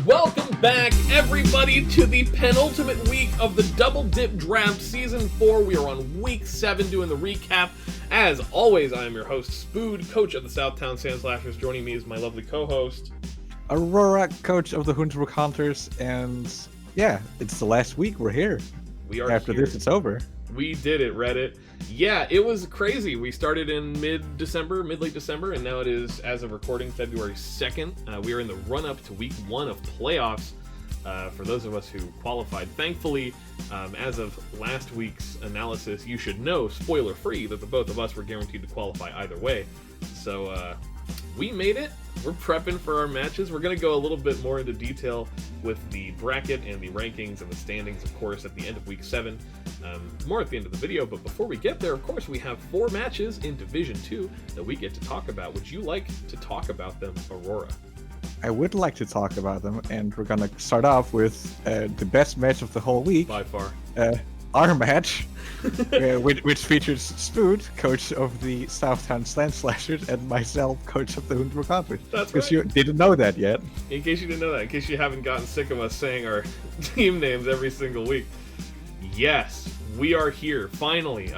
Welcome back, everybody, to the penultimate week of the Double Dip Draft Season 4. We are on Week 7 doing the recap. As always, I am your host, Spood, coach of the Southtown Sandslashers. Joining me is my lovely co-host, Aurora, coach of the Hoenbroek Hunters, and yeah, it's the last week. We're here. We are After here. this, it's over. We did it, Reddit. Yeah, it was crazy. We started in late December, and now it is, as of recording, February 2nd. We are in the run-up to Week 1 of playoffs for those of us who qualified. Thankfully, as of last week's analysis, you should know, spoiler-free, that the both of us were guaranteed to qualify either way. So, we made it. We're prepping for our matches. We're going to go a little bit more into detail with the bracket and the rankings and the standings, of course, at the end of Week 7. More at the end of the video, but before we get there, of course, we have 4 matches in Division 2 that we get to talk about. Would you like to talk about them, Aurora? I would like to talk about them, and we're gonna start off with the best match of the whole week. By far. Our match, which features Spood, coach of the Southtown Sandslashers, and myself, coach of the Hoenbroek Hunters. That's because right. you didn't know that yet. In case you didn't know that, in case you haven't gotten sick of us saying our team names every single week. Yes, we are here, finally.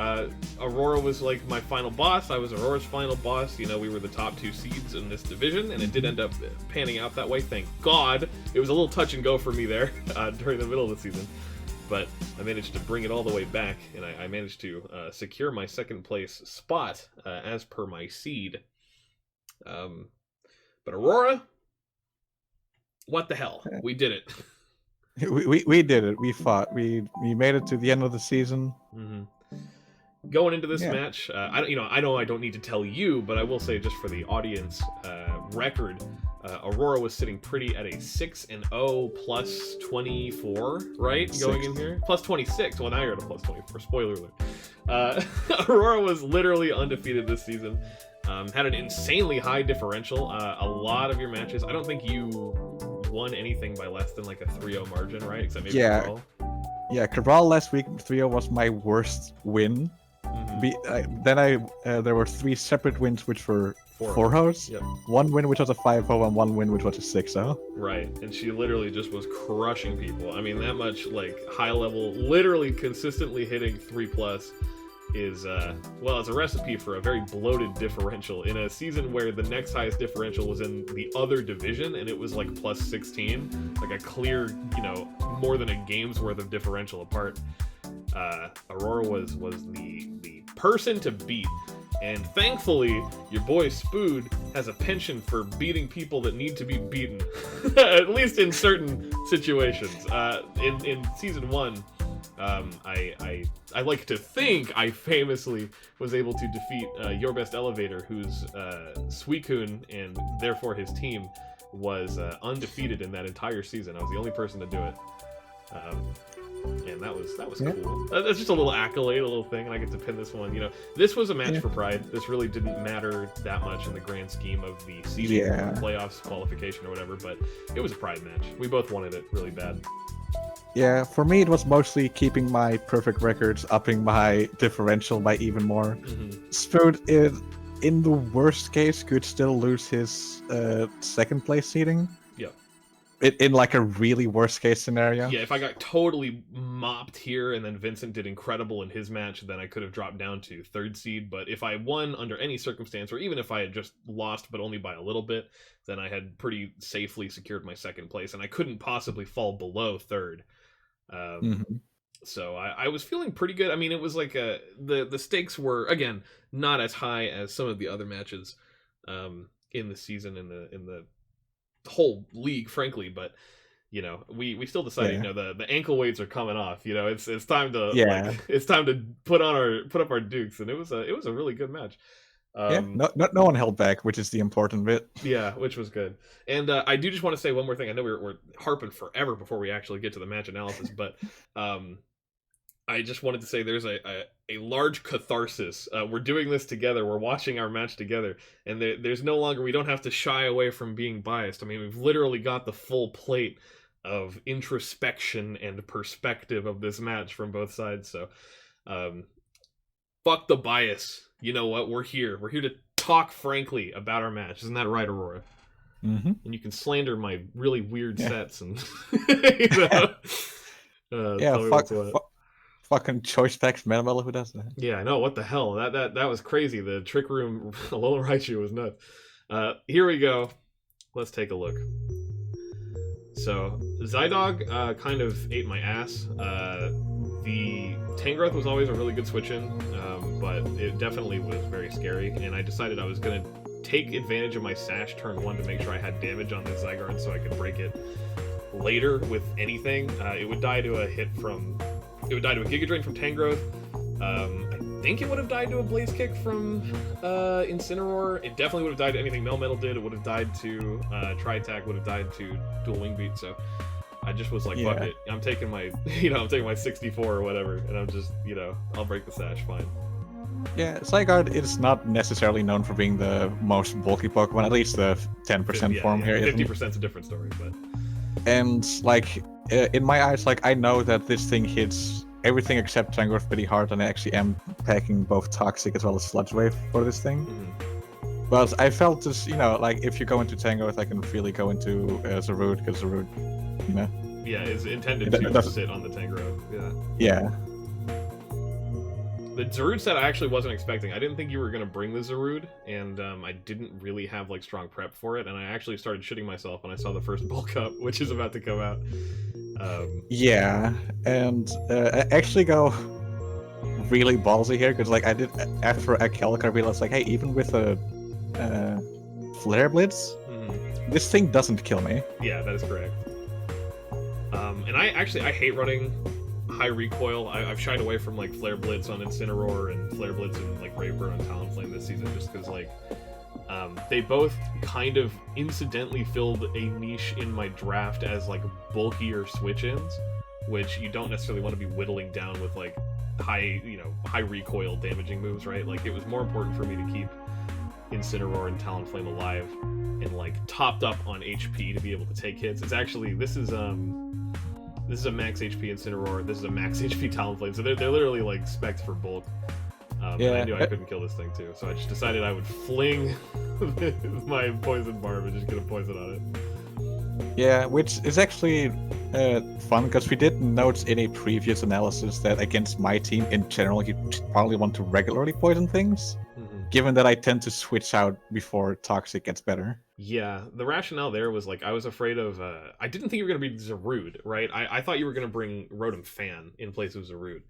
Aurora was like my final boss. I was Aurora's final boss. You know, we were the top 2 seeds in this division, and it did end up panning out that way, thank God. It was a little touch and go for me there during the middle of the season. But I managed to bring it all the way back, and I managed to secure my second place spot as per my seed. But Aurora, what the hell? We did it. We did it. We fought. We made it to the end of the season. Mm-hmm. Going into this match, I know I don't need to tell you, but I will say just for the audience record, Aurora was sitting pretty at a 6-0 plus 24, right? Going in here, plus 26. Well, now you're at a plus 24. Spoiler alert. Aurora was literally undefeated this season. Had an insanely high differential. A lot of your matches. I don't think you won anything by less than like a 3-0 margin, right? Except maybe Cabral. Yeah, Cabral last week 3-0 was my worst win. Mm-hmm. There were 3 separate wins, which were 4-0s. Yep. 1 win, which was a 5-0, and 1 win, which was a 6-0. Right, and she literally just was crushing people. I mean, that much like high level, literally consistently hitting 3+ is it's a recipe for a very bloated differential in a season where the next highest differential was in the other division, and it was like plus 16, like a clear, more than a game's worth of differential apart. Aurora was the person to beat, and thankfully your boy Spood has a penchant for beating people that need to be beaten, at least in certain situations. In season 1, I like to think I famously was able to defeat Your Best Elevator, whose Suicune and therefore his team was undefeated in that entire season. I was the only person to do it. And that was cool. That's just a little accolade, a little thing, and I get to pin this one. This was a match for pride. This really didn't matter that much in the grand scheme of the seeding, playoffs, qualification, or whatever, but it was a pride match. We both wanted it really bad. Yeah, for me it was mostly keeping my perfect records, upping my differential by even more. Mm-hmm. Spood, in the worst case, could still lose his second place seeding. Yeah. In like a really worst case scenario. Yeah, if I got totally mopped here and then Vincent did incredible in his match, then I could have dropped down to 3rd seed. But if I won under any circumstance, or even if I had just lost but only by a little bit, then I had pretty safely secured my second place, and I couldn't possibly fall below 3rd. So I was feeling pretty good. I mean, it was like the stakes were, again, not as high as some of the other matches in the season, in the whole league, frankly, but we still decided, the ankle weights are coming off. It's time to it's time to put up our dukes, and it was a really good match. No one held back, which is the important bit. Yeah, which was good. And I do just want to say one more thing. I know we're harping forever before we actually get to the match analysis, but I just wanted to say there's a large catharsis. We're doing this together. We're watching our match together, and there's no longer, we don't have to shy away from being biased. I mean, we've literally got the full plate of introspection and perspective of this match from both sides. So, fuck the bias. You know what? We're here. We're here to talk frankly about our match. Isn't that right, Aurora? Mm-hmm. And you can slander my really weird sets and you know, Yeah, tell me what's what. fucking choice packs metal. Who does that? Yeah, I know, what the hell? That was crazy. The Trick Room Alolan Raichu was nuts. Here we go. Let's take a look. So, Zydog kind of ate my ass. The Tangrowth was always a really good switch-in, but it definitely was very scary, and I decided I was going to take advantage of my Sash turn 1 to make sure I had damage on this Zygarde so I could break it later with anything. It would die to a hit from... It would die to a Giga Drain from Tangrowth. I think it would have died to a Blaze Kick from Incineroar. It definitely would have died to anything Melmetal did. It would have died to Tri-Attack, would have died to Dual Wing Beat, so I just was like, fuck it. I'm taking my, I'm taking my 64 or whatever, and I'm just, I'll break the Sash, fine. Yeah, Zygarde is not necessarily known for being the most bulky Pokemon, at least the 10% form here. 50% is a different story, but... And, like, in my eyes, like, I know that this thing hits everything except Tangrowth pretty hard, and I actually am packing both Toxic as well as Sludge Wave for this thing. Mm-hmm. But I felt this, like, if you go into Tangrowth, I can really go into Zarude, because Zarude, Yeah, is intended to sit on the Tangrowth, Yeah. The Zarude set I actually wasn't expecting. I didn't think you were going to bring the Zarude, and I didn't really have like strong prep for it, and I actually started shitting myself when I saw the first bulk up, which is about to come out. Yeah, and I actually go really ballsy here, because like I did, after Akelka, I realized like, hey, even with a Flare Blitz, this thing doesn't kill me. Yeah, that is correct. And I hate running high recoil. I've shied away from like Flare Blitz on Incineroar and Flare Blitz and like Raybur on Talonflame this season, just because like they both kind of incidentally filled a niche in my draft as like bulkier switch-ins, which you don't necessarily want to be whittling down with like high recoil damaging moves, right? Like it was more important for me to keep Incineroar and Talonflame alive and like topped up on HP to be able to take hits. It's actually this is a max HP Incineroar, this is a max HP Talonflame, so they're literally like specced for bulk. And I knew I couldn't kill this thing too, so I just decided I would fling my Poison Barb and just get a poison on it. Yeah, which is actually fun, because we did note in a previous analysis that against my team in general, you probably want to regularly poison things, given that I tend to switch out before Toxic gets better. Yeah, the rationale there was like I was afraid of... I didn't think you were going to be Zarude, right? I thought you were going to bring Rotom Fan in place of Zarude.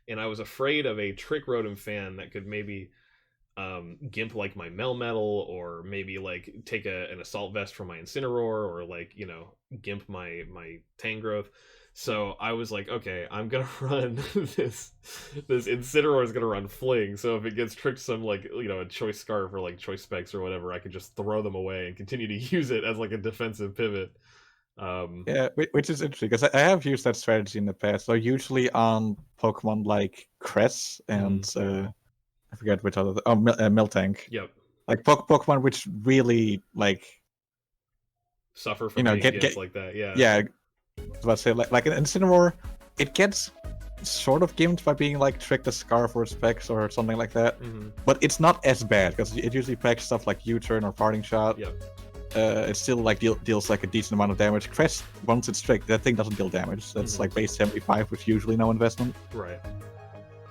And I was afraid of a Trick Rotom Fan that could maybe gimp like my Melmetal, or maybe like take an Assault Vest from my Incineroar, or like, gimp my Tangrowth. So I was like, okay, I'm gonna run this Incineroar is gonna run Fling, so if it gets tricked some like, a Choice Scarf or like Choice Specs or whatever, I could just throw them away and continue to use it as like a defensive pivot. Yeah, which is interesting, because I have used that strategy in the past. So usually on Pokemon like Cress and I forget which other. Miltank. Yep. Like Pokemon which really like suffer from being gimped like that. Yeah. Yeah. Let's say like an Incineroar, it gets sort of gimped by being like tricked as Scarf or Specs or something like that. But it's not as bad, because it usually packs stuff like U-turn or Parting Shot. Yep. It still like deals like a decent amount of damage. Crest, once it's tricked, that thing doesn't deal damage. That's like base 75 with usually no investment. Right.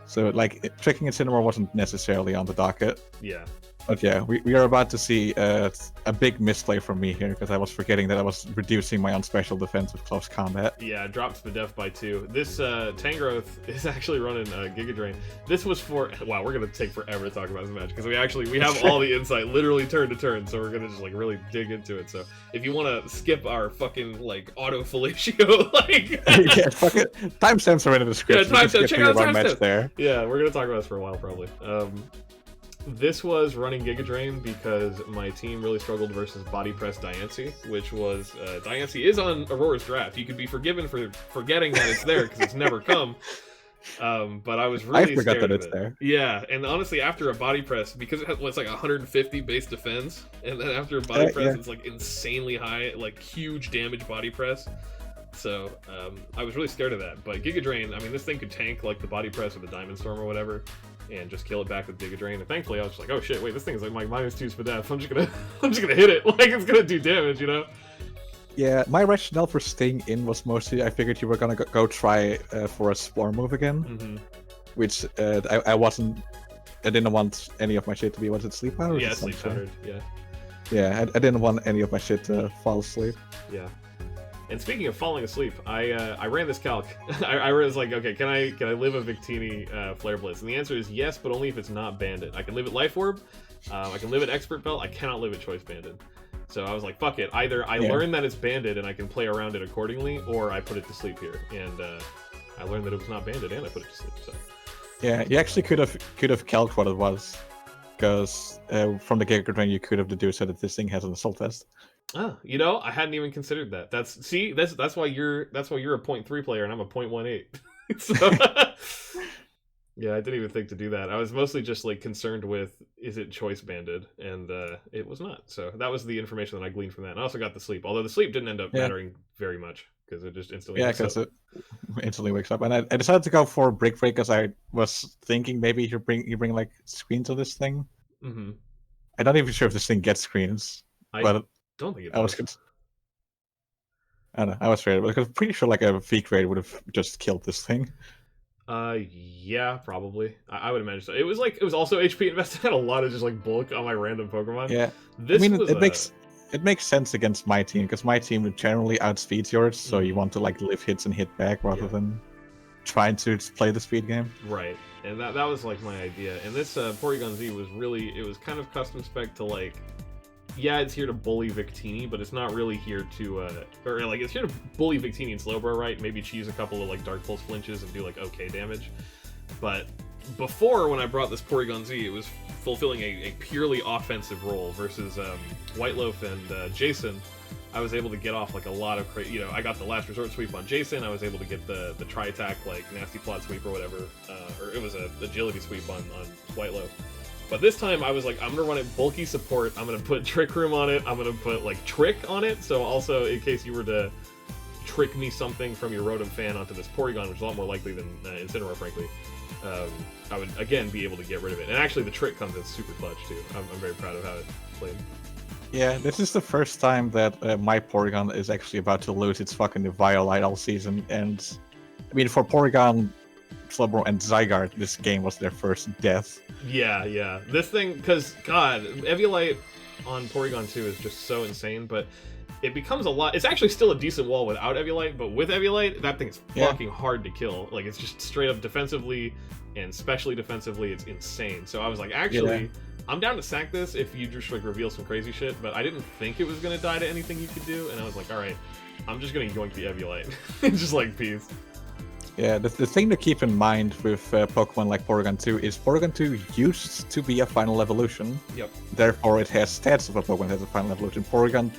So like tricking Incineroar wasn't necessarily on the docket. Yeah. But yeah, we are about to see a big misplay from me here, because I was forgetting that I was reducing my unspecial defense with close combat. Yeah, dropped the def by 2. This Tangrowth is actually running Giga Drain. This was for... Wow, we're going to take forever to talk about this match, because we have all the insight literally turn to turn, so we're going to just like really dig into it. So if you want to skip our fucking like auto fellatio, like... Yeah, fuck it. Timestamps are in the description. Yeah, timestamps. Check out the match there. Yeah, we're going to talk about this for a while probably. This was running Giga Drain because my team really struggled versus Body Press Diancie, which was... Diancie is on Aurora's draft. You could be forgiven for forgetting that it's there because it's never come. But I was really I forgot scared that of it's it. there. Yeah, and honestly, after a Body Press, because it has what's like 150 base defense, and then after a Body Press, it's like insanely high, like huge damage Body Press. So I was really scared of that. But Giga Drain, I mean, this thing could tank like the Body Press or the Diamond Storm or whatever. and just kill it back with Giga Drain. And thankfully, I was just like, oh shit, wait, this thing is like -2 Spadef. I'm just gonna hit it. Like it's gonna do damage, you know? Yeah, my rationale for staying in was mostly I figured you were gonna go try for a Spore move again, which I didn't want any of my shit to be, was it Sleep Powder? Yeah, Sleep Powdered, yeah. Yeah, I didn't want any of my shit to fall asleep. Yeah. And speaking of falling asleep, I ran this calc. I was like, okay, can I live a Victini Flare Blitz? And the answer is yes, but only if it's not banded. I can live at Life Orb, I can live at Expert Belt, I cannot live at Choice Banded. So I was like, fuck it. Either I learn that it's banded and I can play around it accordingly, or I put it to sleep here. And I learned that it was not banded and I put it to sleep. So yeah, you actually could have calced what it was, because from the Giga Drain you could have deduced that this thing has an assault vest. Oh, you know, I hadn't even considered that. That's why you're a 0.3 player and I'm a 0.18. So yeah, I didn't even think to do that. I was mostly just like concerned with, is it choice banded, and it was not. So that was the information that I gleaned from that. And I also got the sleep, although the sleep didn't end up mattering very much because it just instantly because it instantly wakes up. And I decided to go for Brick Break because I was thinking maybe you bring like screens to this thing. Mm-hmm. I'm not even sure if this thing gets screens, but don't think it does. I don't know. I was afraid because I'm pretty sure like a V grade would have just killed this thing. Yeah, probably. I would imagine so. It was also HP invested. I had a lot of just like bulk on my random Pokemon. Yeah, it makes sense against my team because my team generally outspeeds yours, so you want to like live hits and hit back rather than trying to play the speed game. Right, and that was like my idea. And this Porygon Z was kind of custom spec to like. Yeah, it's here to bully Victini, but it's not really here to, it's here to bully Victini and Slowbro, right? Maybe cheese a couple of, like, Dark Pulse flinches and do, like, okay damage. But before, when I brought this Porygon Z, it was fulfilling a purely offensive role versus Whiteloaf and Jason. I was able to get off, like, a lot of, I got the Last Resort sweep on Jason, I was able to get the Tri-Attack, like, Nasty Plot sweep or whatever, or it was a Agility sweep on Whiteloaf. But this time I was like, I'm gonna run it bulky support, I'm gonna put Trick Room on it, I'm gonna put like Trick on it, so also in case you were to trick me something from your Rotom fan onto this Porygon, which is a lot more likely than Incineroar, frankly, I would again be able to get rid of it. And actually the Trick comes in super clutch too. I'm very proud of how it played. Yeah, this is the first time that my Porygon is actually about to lose its fucking Violite all season, and I mean for Porygon, Slowbro, and Zygarde, this game was their first death. Yeah. This thing, because, God, Eviolite on Porygon 2 is just so insane, but it becomes a lot. It's actually still a decent wall without Eviolite, but with Eviolite, that thing's fucking hard to kill. Like, it's just straight up defensively, and especially defensively, it's insane. So I was like, actually, I'm down to sack this if you just, like, reveal some crazy shit, but I didn't think it was going to die to anything you could do, and I was like, alright, I'm just going to yoink the Eviolite. Just like, peace. Yeah, the thing to keep in mind with Pokemon like Porygon 2 is Porygon 2 used to be a final evolution. Yep. Therefore, it has stats of a Pokemon that has a final evolution. Porygon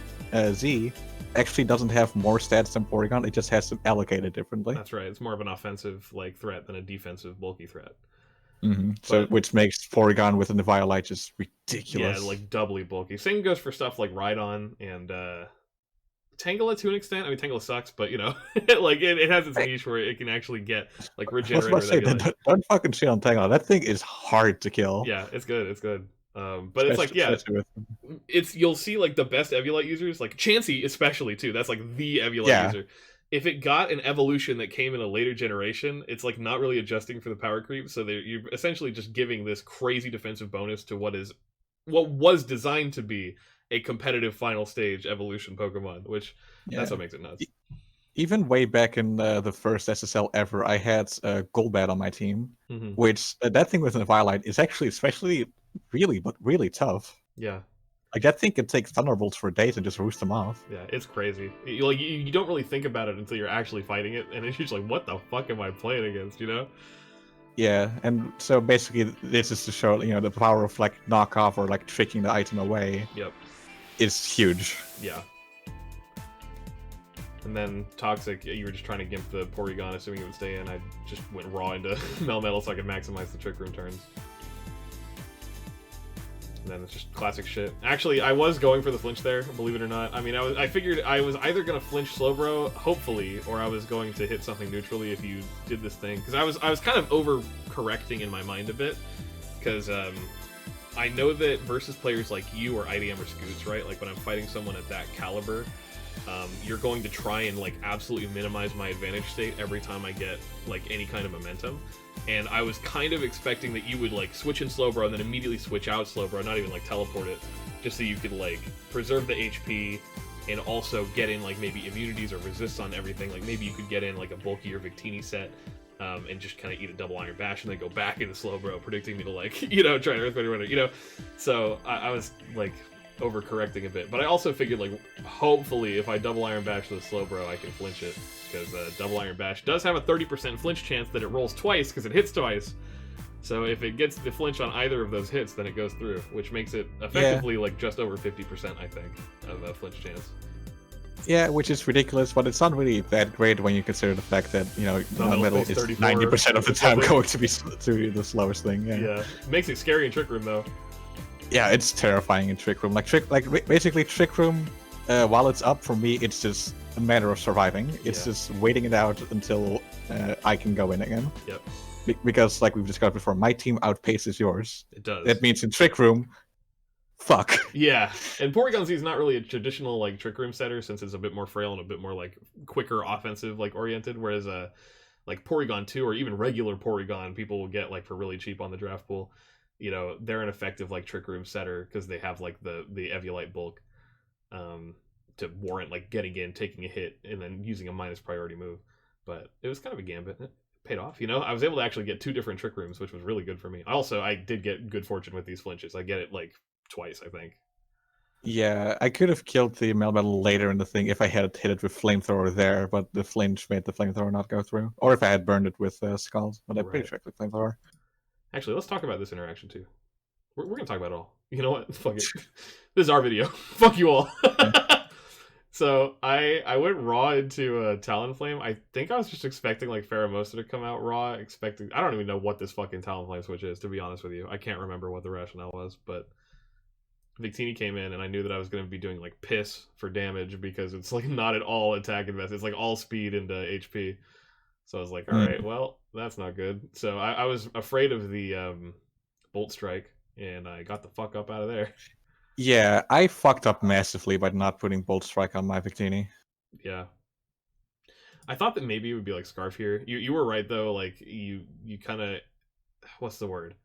Z actually doesn't have more stats than Porygon, it just has them allocated differently. That's right, it's more of an offensive like threat than a defensive bulky threat. Mm-hmm. So, which makes Porygon with an Eviolite just ridiculous. Yeah, like doubly bulky. Same goes for stuff like Rhydon and Tangela to an extent. I mean, Tangela sucks, but you know, like it has its niche where it can actually get like regenerate. Don't fucking shit on Tangela. That thing is hard to kill. Yeah, it's good. It's good. But it's like, yeah, you'll see like the best Eviolite users, like Chansey especially too. That's like the Eviolite user. If it got an evolution that came in a later generation, it's like not really adjusting for the power creep. So you're essentially just giving this crazy defensive bonus to what was designed to be a competitive final stage evolution Pokemon, which that's what makes it nuts. Even way back in the first SSL ever, I had Golbat on my team, which that thing with an Eviolite is actually especially really tough. Yeah. Like that thing can take Thunderbolts for days and just roost them off. Yeah, it's crazy. You don't really think about it until you're actually fighting it, and it's just like, what the fuck am I playing against, you know? Yeah, and so basically this is to show, you know, the power of like knockoff or like tricking the item away. Yep. Is huge. Yeah. And then Toxic, you were just trying to gimp the Porygon, assuming it would stay in. I just went raw into Melmetal so I could maximize the Trick Room turns. And then it's just classic shit. Actually, I was going for the flinch there, believe it or not. I mean, I figured I was either going to flinch Slowbro, hopefully, or I was going to hit something neutrally if you did this thing. Because I was kind of over overcorrecting in my mind a bit, because I know that versus players like you or IDM or Scoots, right? Like when I'm fighting someone at that caliber, you're going to try and like absolutely minimize my advantage state every time I get like any kind of momentum. And I was kind of expecting that you would like switch in Slowbro and then immediately switch out Slowbro, not even like teleport it, just so you could like preserve the HP and also get in like maybe immunities or resists on everything. Like maybe you could get in like a bulkier Victini set and just kind of eat a double Iron Bash and then go back into Slowbro, predicting me to like, you know, try to Earthquake or whatever, you know. So I was like overcorrecting a bit, but I also figured like hopefully if I double Iron Bash with a Slowbro I can flinch it, because double Iron Bash does have a 30% flinch chance that it rolls twice because it hits twice. So if it gets the flinch on either of those hits, then it goes through, which makes it effectively like just over 50%, I think, of a flinch chance. Yeah, which is ridiculous, but it's not really that great when you consider the fact that, you know, metal is 90% of the time going to be the slowest thing. Yeah, it makes it scary in Trick Room though. Yeah, it's terrifying in Trick Room. Basically Trick Room, while it's up for me, it's just a matter of surviving. It's just waiting it out until I can go in again. Yep. Because, like we've discussed before, my team outpaces yours. It does. That means in Trick Room, fuck. Yeah, and Porygon Z is not really a traditional like Trick Room setter, since it's a bit more frail and a bit more like quicker offensive like oriented, whereas like Porygon 2 or even regular Porygon people will get like for really cheap on the draft pool. You know, they're an effective like Trick Room setter because they have like the Eviolite bulk to warrant like getting in, taking a hit, and then using a minus priority move. But it was kind of a gambit. It paid off, you know. I was able to actually get 2 different Trick Rooms, which was really good for me. I did get good fortune with these flinches. I get it like twice, I think. Yeah, I could have killed the Melmetal later in the thing if I had hit it with Flamethrower there, but the flinch made the Flamethrower not go through. Or if I had burned it with Skulls, but I'm pretty sure with Flamethrower. Actually, let's talk about this interaction too. We're going to talk about it all. You know what? Fuck it. This is our video. Fuck you all. So I went raw into Talonflame. I think I was just expecting like Pheromosa to come out raw. I don't even know what this fucking Talonflame switch is, to be honest with you. I can't remember what the rationale was, but Victini came in and I knew that I was going to be doing like piss for damage because it's like not at all attack invest. It's like all speed into HP. So I was like, all right, well, that's not good. So I was afraid of the Bolt Strike and I got the fuck up out of there. Yeah, I fucked up massively by not putting Bolt Strike on my Victini. Yeah. I thought that maybe it would be like Scarf here. You were right though, like you kind of, what's the word?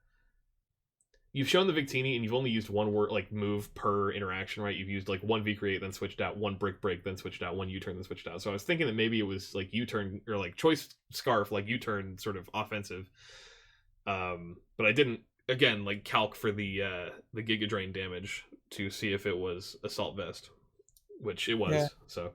You've shown the Victini and you've only used one word like move per interaction, right? You've used like one V-Create, then switched out, one Brick Break, then switched out, one U-Turn, then switched out. So I was thinking that maybe it was like U-Turn or like Choice Scarf, like U-Turn sort of offensive. But I didn't, again, like calc for the Giga Drain damage to see if it was Assault Vest, which it was. Yeah. So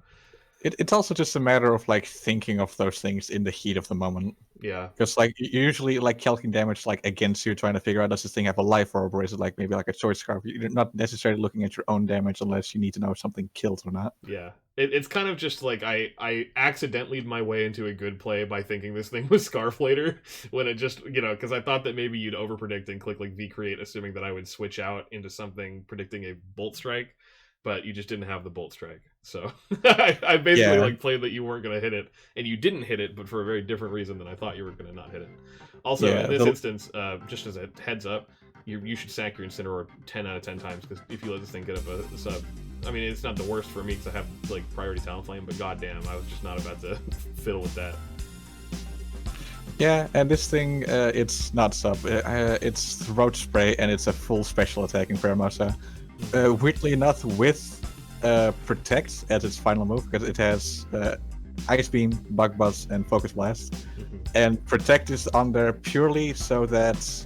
it's also just a matter of like thinking of those things in the heat of the moment. Yeah, because like you usually like calculating damage like against you, trying to figure out does this thing have a life orb, or is it like maybe like a Choice Scarf? You're not necessarily looking at your own damage unless you need to know if something kills or not. Yeah, it's kind of just like I accidentally my way into a good play by thinking this thing was Scarf later when it just, you know, because I thought that maybe you'd overpredict and click like V-Create assuming that I would switch out into something predicting a Bolt Strike, but you just didn't have the Bolt Strike. So I basically like played that you weren't going to hit it, and you didn't hit it, but for a very different reason than I thought you were going to not hit it. Also, in this instance, just as a heads up, you should sack your Incineroar 10 out of 10 times, because if you let this thing get up a sub, I mean, it's not the worst for me because I have like priority Talonflame, but goddamn, I was just not about to fiddle with that. Yeah, and this thing, it's not sub. It's Throat Spray, and it's a full special attacking Pheromosa. Weirdly enough, with Protect as its final move, because it has Ice Beam, Bug Buzz, and Focus Blast. And Protect is on there purely so that,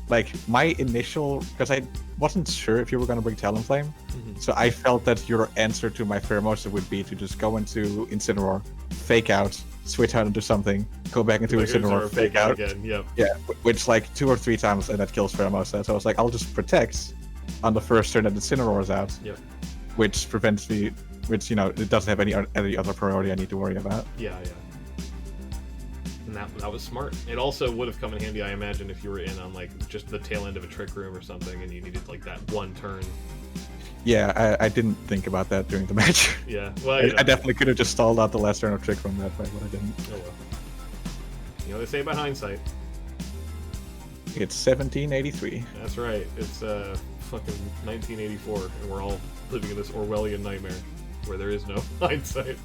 like, my initial... Because I wasn't sure if you were going to bring Talonflame, so I felt that your answer to my Pheromosa would be to just go into Incineroar, fake out, switch out into something, go back into Incineroar, fake out. Again. Yep. Yeah, which like 2 or 3 times, and that kills Pheromosa. So I was like, I'll just Protect on the first turn that the Incineroar is out, which prevents the, which, you know, it doesn't have any other priority I need to worry about. Yeah. And that was smart. It also would have come in handy, I imagine, if you were in on like just the tail end of a Trick Room or something, and you needed like that one turn. Yeah, I didn't think about that during the match. Yeah, well, I definitely could have just stalled out the last turn of Trick Room that way, but I didn't. Oh well. You know what they say about hindsight. It's 1783. That's right. It's fucking 1984, and we're all living in this Orwellian nightmare where there is no hindsight.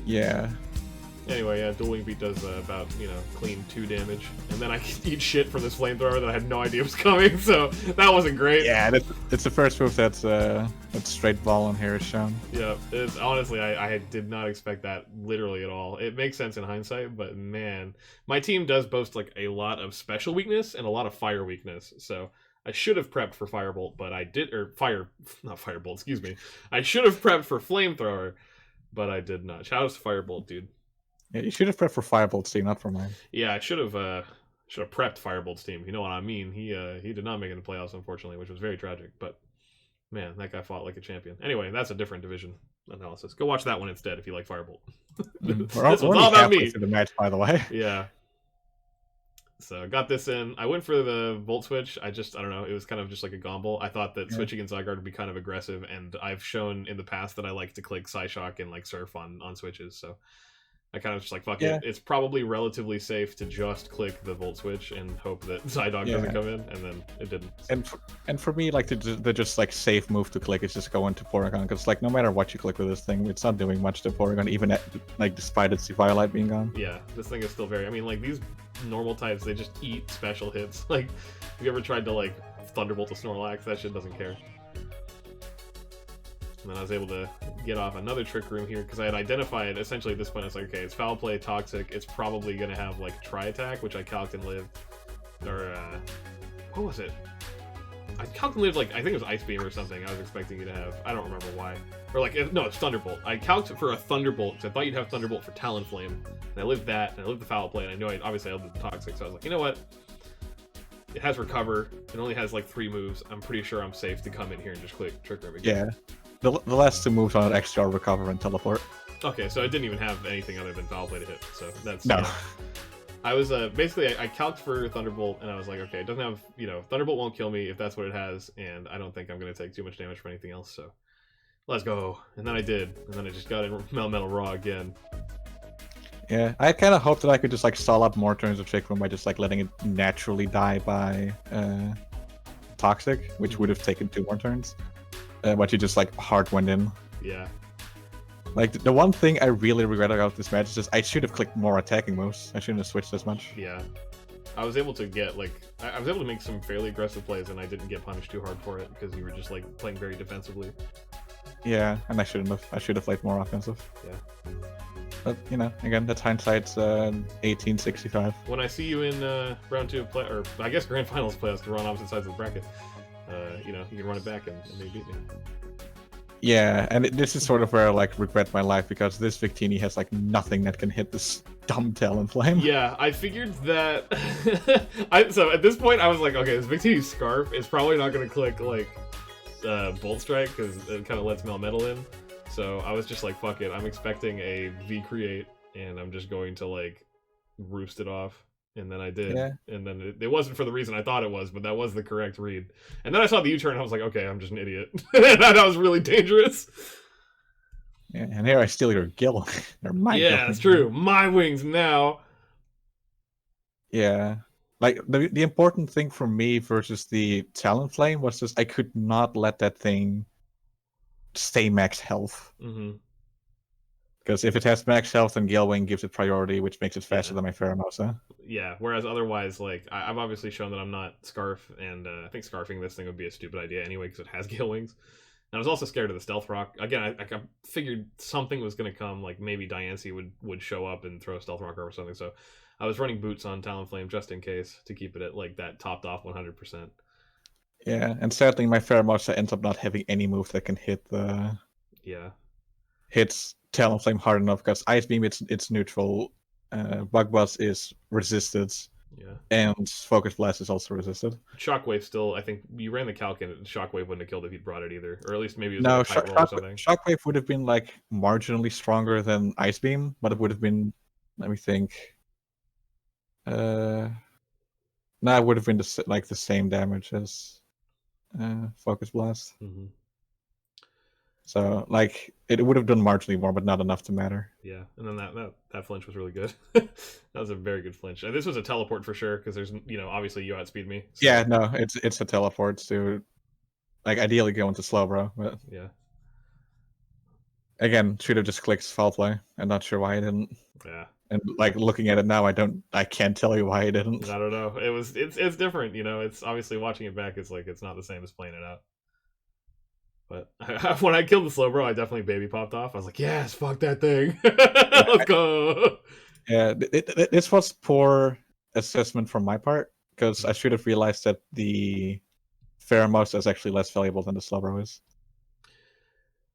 Yeah. Anyway, yeah, Dueling Beat does about, clean 2 damage. And then I eat shit from this flamethrower that I had no idea was coming, so that wasn't great. Yeah, it's the first move that's straight ball on here is shown. Yeah, honestly, I did not expect that literally at all. It makes sense in hindsight, but man, my team does boast like a lot of special weakness and a lot of fire weakness, so I should have prepped for Firebolt, but I did, not Firebolt, excuse me. I should have prepped for Flamethrower, but I did not. Shout out to Firebolt, dude. Yeah, you should have prepped for Firebolt's team, not for mine. Yeah, I should have prepped Firebolt's team. You know what I mean? He did not make it in the playoffs, unfortunately, which was very tragic. But man, that guy fought like a champion. Anyway, that's a different division analysis. Go watch that one instead if you like Firebolt. This one's all about me. The match, by the way. Yeah. So I got this in. I went for the Volt Switch. I don't know. It was kind of just like a gomble. I thought that switching in Zygarde would be kind of aggressive, and I've shown in the past that I like to click Psyshock and like Surf on switches. So I kind of just like, fuck it. It's probably relatively safe to just click the Volt Switch and hope that Psydog doesn't come in, and then it didn't. And for me, like the just like safe move to click is just go into Porygon, because like no matter what you click with this thing, it's not doing much to Porygon, even like despite its Violet being gone. Yeah, this thing is still very. I mean, like these normal types, they just eat special hits. Like, have you ever tried to like Thunderbolt a Snorlax? That shit doesn't care. And then I was able to get off another Trick Room here because I had identified, essentially at this point, I was like, okay, it's Foul Play, Toxic, it's probably going to have, like, Tri-Attack, which I calced and lived. Or, what was it? I calced and lived, like, I think it was Ice Beam or something I was expecting you to have. I don't remember why. Or, like, no, it's Thunderbolt. I calced for a Thunderbolt because I thought you'd have Thunderbolt for Talonflame. And I lived that, and I lived the Foul Play, and I knew obviously I lived the Toxic, so I was like, you know what? It has Recover. It only has, like, 3 moves. I'm pretty sure I'm safe to come in here and just click Trick Room again. Yeah. The last 2 moves on extra Recover and Teleport. Okay, so it didn't even have anything other than Foul Play to hit, so that's... No. I was, basically, I calced for Thunderbolt, and I was like, okay, it doesn't have, Thunderbolt won't kill me if that's what it has, and I don't think I'm going to take too much damage from anything else, so... Let's go. And then I did, and then I just got in Metal Raw again. Yeah, I kind of hoped that I could just, like, stall up more turns of Trick Room by just, like, letting it naturally die by, Toxic, which would have taken 2 more turns. But you just like hard went in. Yeah. Like the one thing I really regret about this match is just I should have clicked more attacking moves. I shouldn't have switched as much. Yeah. I was able to get like I was able to make some fairly aggressive plays, and I didn't get punished too hard for it because you were just like playing very defensively. Yeah, and I shouldn't have. I should have played more offensive. Yeah. But again, that's hindsight's 1865. When I see you in round 2 of play, or I guess grand finals playoffs, to run opposite sides of the bracket. You can run it back and maybe beat me. Yeah, and this is sort of where I like regret my life, because this Victini has like nothing that can hit this dumb Talonflame. Yeah, I figured that. So at this point, I was like, okay, this Victini Scarf is probably not going to click like Bolt Strike because it kind of lets Melmetal in. So I was just like, fuck it, I'm expecting a V-Create, and I'm just going to like roost it off. And then I did, and then it wasn't for the reason I thought it was, but that was the correct read. And then I saw the U-turn, and I was like, okay, I'm just an idiot. That was really dangerous. Yeah, and here I steal your Gill. Yeah, it's true. My wings now. Yeah. Like, the important thing for me versus the Talonflame was just I could not let that thing stay max health. Mm-hmm. Because if it has max health, then Gale Wing gives it priority, which makes it faster than my Pheromosa. Yeah, whereas otherwise, like, I've obviously shown that I'm not Scarf, and I think Scarfing this thing would be a stupid idea anyway, because it has Gale Wings. And I was also scared of the Stealth Rock. Again, I figured something was going to come, like maybe Diancie would show up and throw a Stealth Rock or something, so I was running Boots on Talonflame just in case, to keep it at, like, that topped off 100%. Yeah, and sadly my Pheromosa ends up not having any move that can hit the... Yeah. Hits Talonflame hard enough, because Ice Beam it's neutral, Bug Buzz is resisted, and Focus Blast is also resisted. Shockwave still, I think you ran the calc and Shockwave wouldn't have killed if you'd brought it either, or at least maybe it was like a tight roll or something. Shockwave would have been like marginally stronger than Ice Beam, but it would have been, let me think. No, it would have been the same damage as Focus Blast. Mm-hmm. So like it would have done marginally more, but not enough to matter. Yeah, and then that flinch was really good. That was a very good flinch. And this was a teleport for sure because there's obviously you outspeed me. So. Yeah, no, it's a teleport to like ideally go into slow bro, but yeah. Again, should have just clicked foul play. I'm not sure why I didn't. Yeah. And like looking at it now, I can't tell you why I didn't. I don't know. It's different, It's obviously watching it back. It's like it's not the same as playing it out. But when I killed the slow bro, I definitely baby popped off. I was like, yes, fuck that thing. Let's go. Yeah, this was poor assessment from my part because I should have realized that the Pheromosa is actually less valuable than the slow bro is.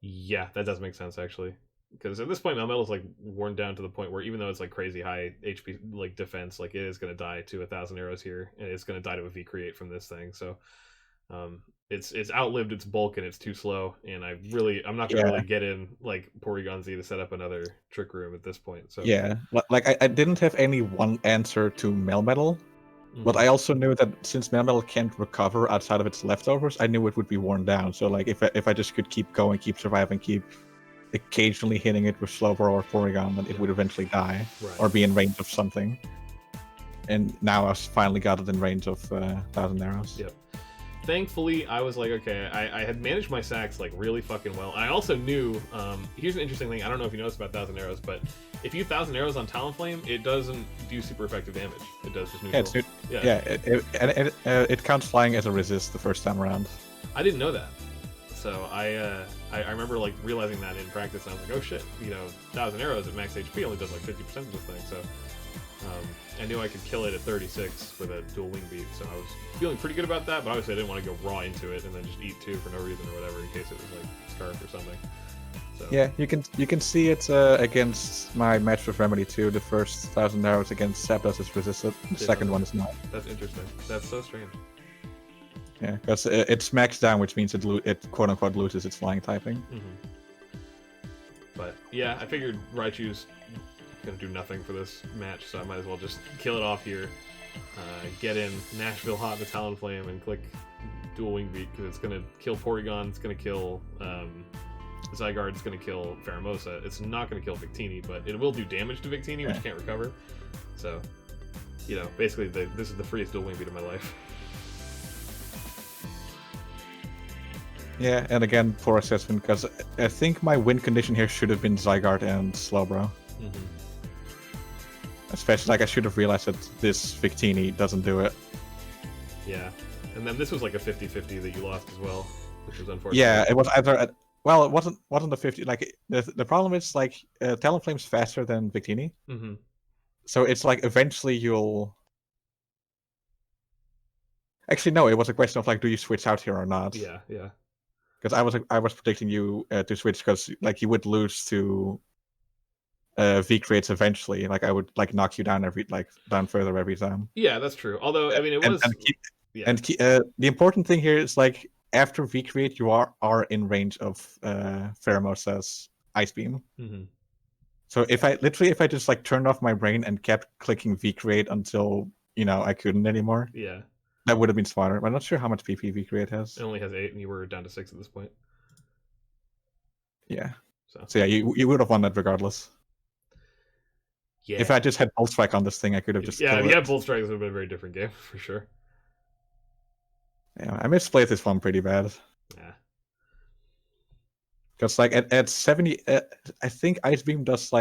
Yeah, that does make sense actually. Because at this point, Melmetal is like worn down to the point where even though it's like crazy high HP like defense, like it is going to die to 1,000 arrows here, and it's going to die to a V create from this thing. So, it's outlived its bulk and it's too slow. And I'm not going to really get in like Porygon Z to set up another trick room at this point. So yeah, like I didn't have any one answer to Melmetal, but I also knew that since Melmetal can't recover outside of its leftovers, I knew it would be worn down. So like if I just could keep going, keep surviving, keep occasionally hitting it with Slowbro or Porygon, then it would eventually die or be in range of something. And now I've finally got it in range of 1,000 arrows. Yep. Thankfully, I was like, okay, I had managed my sacks like really fucking well. I also knew, here's an interesting thing. I don't know if you noticed about 1,000 arrows, but if you 1,000 arrows on Talonflame, it doesn't do super effective damage. It does just neutral. It counts flying as a resist the first time around. I didn't know that. So I remember like realizing that in practice, and I was like, oh shit, 1,000 arrows at max HP only does like 50% of this thing. So I knew I could kill it at 36 with a dual wing beat. So I was feeling pretty good about that, but obviously I didn't want to go raw into it and then just eat 2 for no reason or whatever in case it was like Scarf or something. So. Yeah, you can see it against my match with Remedy too. The first 1,000 arrows against Zapdos is resisted. The second one is not. That's interesting. That's so strange. Yeah, because it's maxed down, which means it quote unquote loses its flying typing. Mm-hmm. But yeah, I figured Raichu's gonna do nothing for this match, so I might as well just kill it off here. Get in Nashville Hot the Talonflame and click dual wing beat because it's gonna kill Porygon. It's gonna kill Zygarde. It's gonna kill Pheromosa. It's not gonna kill Victini, but it will do damage to Victini, which can't recover. So, basically, this is the freest dual wing beat of my life. Yeah, and again, poor assessment, because I think my win condition here should have been Zygarde and Slowbro. Mm-hmm. Especially, I should have realized that this Victini doesn't do it. Yeah, and then this was like a 50-50 that you lost as well, which was unfortunate. Yeah, it was either... Well, it wasn't a 50. Like, the problem is, Talonflame's faster than Victini. Mm-hmm. So it's like, eventually you'll... Actually, no, it was a question of, do you switch out here or not? Yeah. Because I was predicting you to switch because you would lose to V creates eventually. I would knock you down down further every time. Yeah, that's true. Although I mean it was. The important thing here is after V create you are in range of Pheromosa's Ice Beam. Mm-hmm. So if I just turned off my brain and kept clicking V create until I couldn't anymore. Yeah. That would have been smarter. I'm not sure how much PP V create has. It only has 8, and you were down to 6 at this point. Yeah. So yeah, you would have won that regardless. Yeah. If I just had Bolt Strike on this thing, I could have just. Yeah, if you had Bolt Strike, it would have been a very different game for sure. Yeah, I misplayed this one pretty bad. Yeah. Because at 70, I think Ice Beam does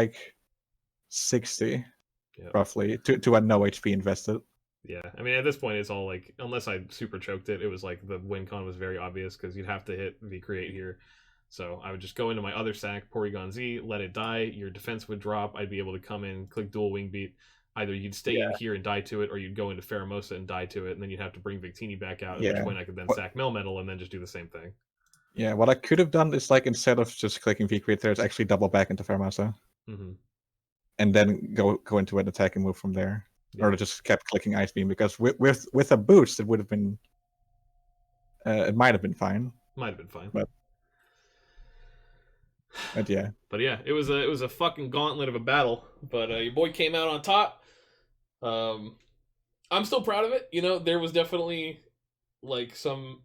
60, roughly, to a no HP invested. Yeah, I mean, at this point, it's all unless I super choked it, it was the win con was very obvious because you'd have to hit V create here. So I would just go into my other sack, Porygon Z, let it die, your defense would drop, I'd be able to come in, click dual wing beat. Either you'd stay in here and die to it, or you'd go into Pheromosa and die to it, and then you'd have to bring Victini back out, at which point I could then sack Melmetal and then just do the same thing. Yeah, what I could have done is instead of just clicking V create there, it's actually double back into Pheromosa. Mm-hmm. And then go into an attack and move from there. Yeah. Or just kept clicking Ice Beam, because with a boost, it would have been... it might have been fine. Might have been fine. But yeah. But yeah, it was a fucking gauntlet of a battle. But your boy came out on top. I'm still proud of it. There was definitely some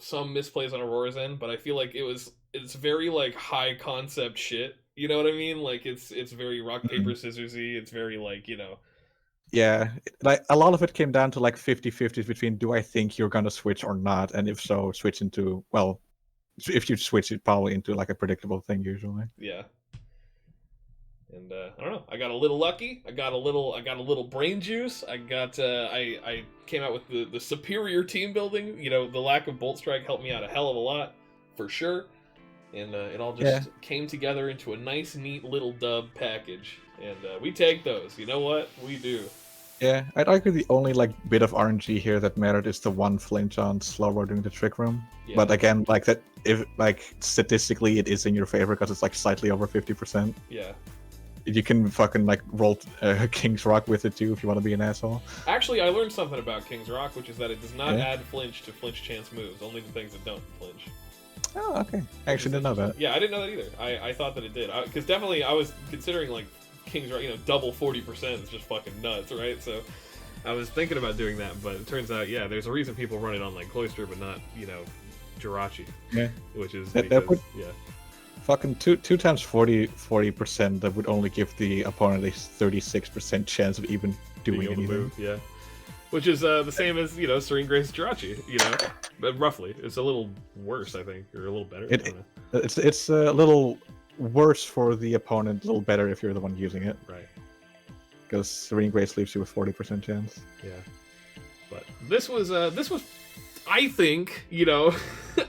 misplays on Aurora's end, but I feel like it was it's very like high concept shit. You know what I mean? Like it's very rock paper scissorsy. It's very like, you know. Yeah, like a lot of it came down to like 50-50s between do I think you're gonna switch or not, and if so, switch into, well, if you switch it probably into like a predictable thing usually. Yeah. And I don't know. I got a little lucky. I got a little brain juice. I came out with the superior team building. You know, the lack of bolt strike helped me out a hell of a lot, for sure. And it all just came together into a nice, neat little dub package. And we take those. You know what? We do. Yeah, I'd argue the only like bit of RNG here that mattered is the one flinch on slow doing the trick room. Yeah. But again, like that, if like statistically it is in your favor because it's like slightly over 50%. Yeah. You can fucking like roll King's Rock with it too if you want to be an asshole. Actually, I learned something about King's Rock, which is that it does not add flinch to flinch chance moves, only the things that don't flinch. Oh, okay. I actually didn't know that. Yeah, I didn't know that either. I thought that it did. Because definitely I was considering like King's Rock, you know, double 40% is just fucking nuts, right? So I was thinking about doing that, but it turns out, yeah, there's a reason people run it on like Cloister, but not, you know, Jirachi. Yeah. Which is because, fucking two times 40%, that would only give the opponent a 36% chance of even doing anything. Move, yeah. Which is the same as, you know, Serene Grace Jirachi, you know, but roughly. It's a little worse, I think, or a little better. It's a little worse for the opponent, a little better if you're the one using it. Right. Because Serene Grace leaves you with 40% chance. Yeah. But this was, I think, you know,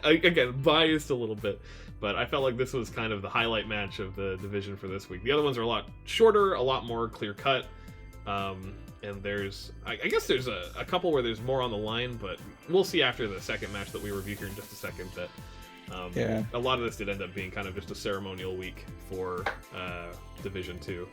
again, biased a little bit, but I felt like this was kind of the highlight match of the division for this week. The other ones are a lot shorter, a lot more clear-cut, and there's, I guess there's a couple where there's more on the line, but we'll see after the second match that we review here in just a second that a lot of this did end up being kind of just a ceremonial week for Division 2.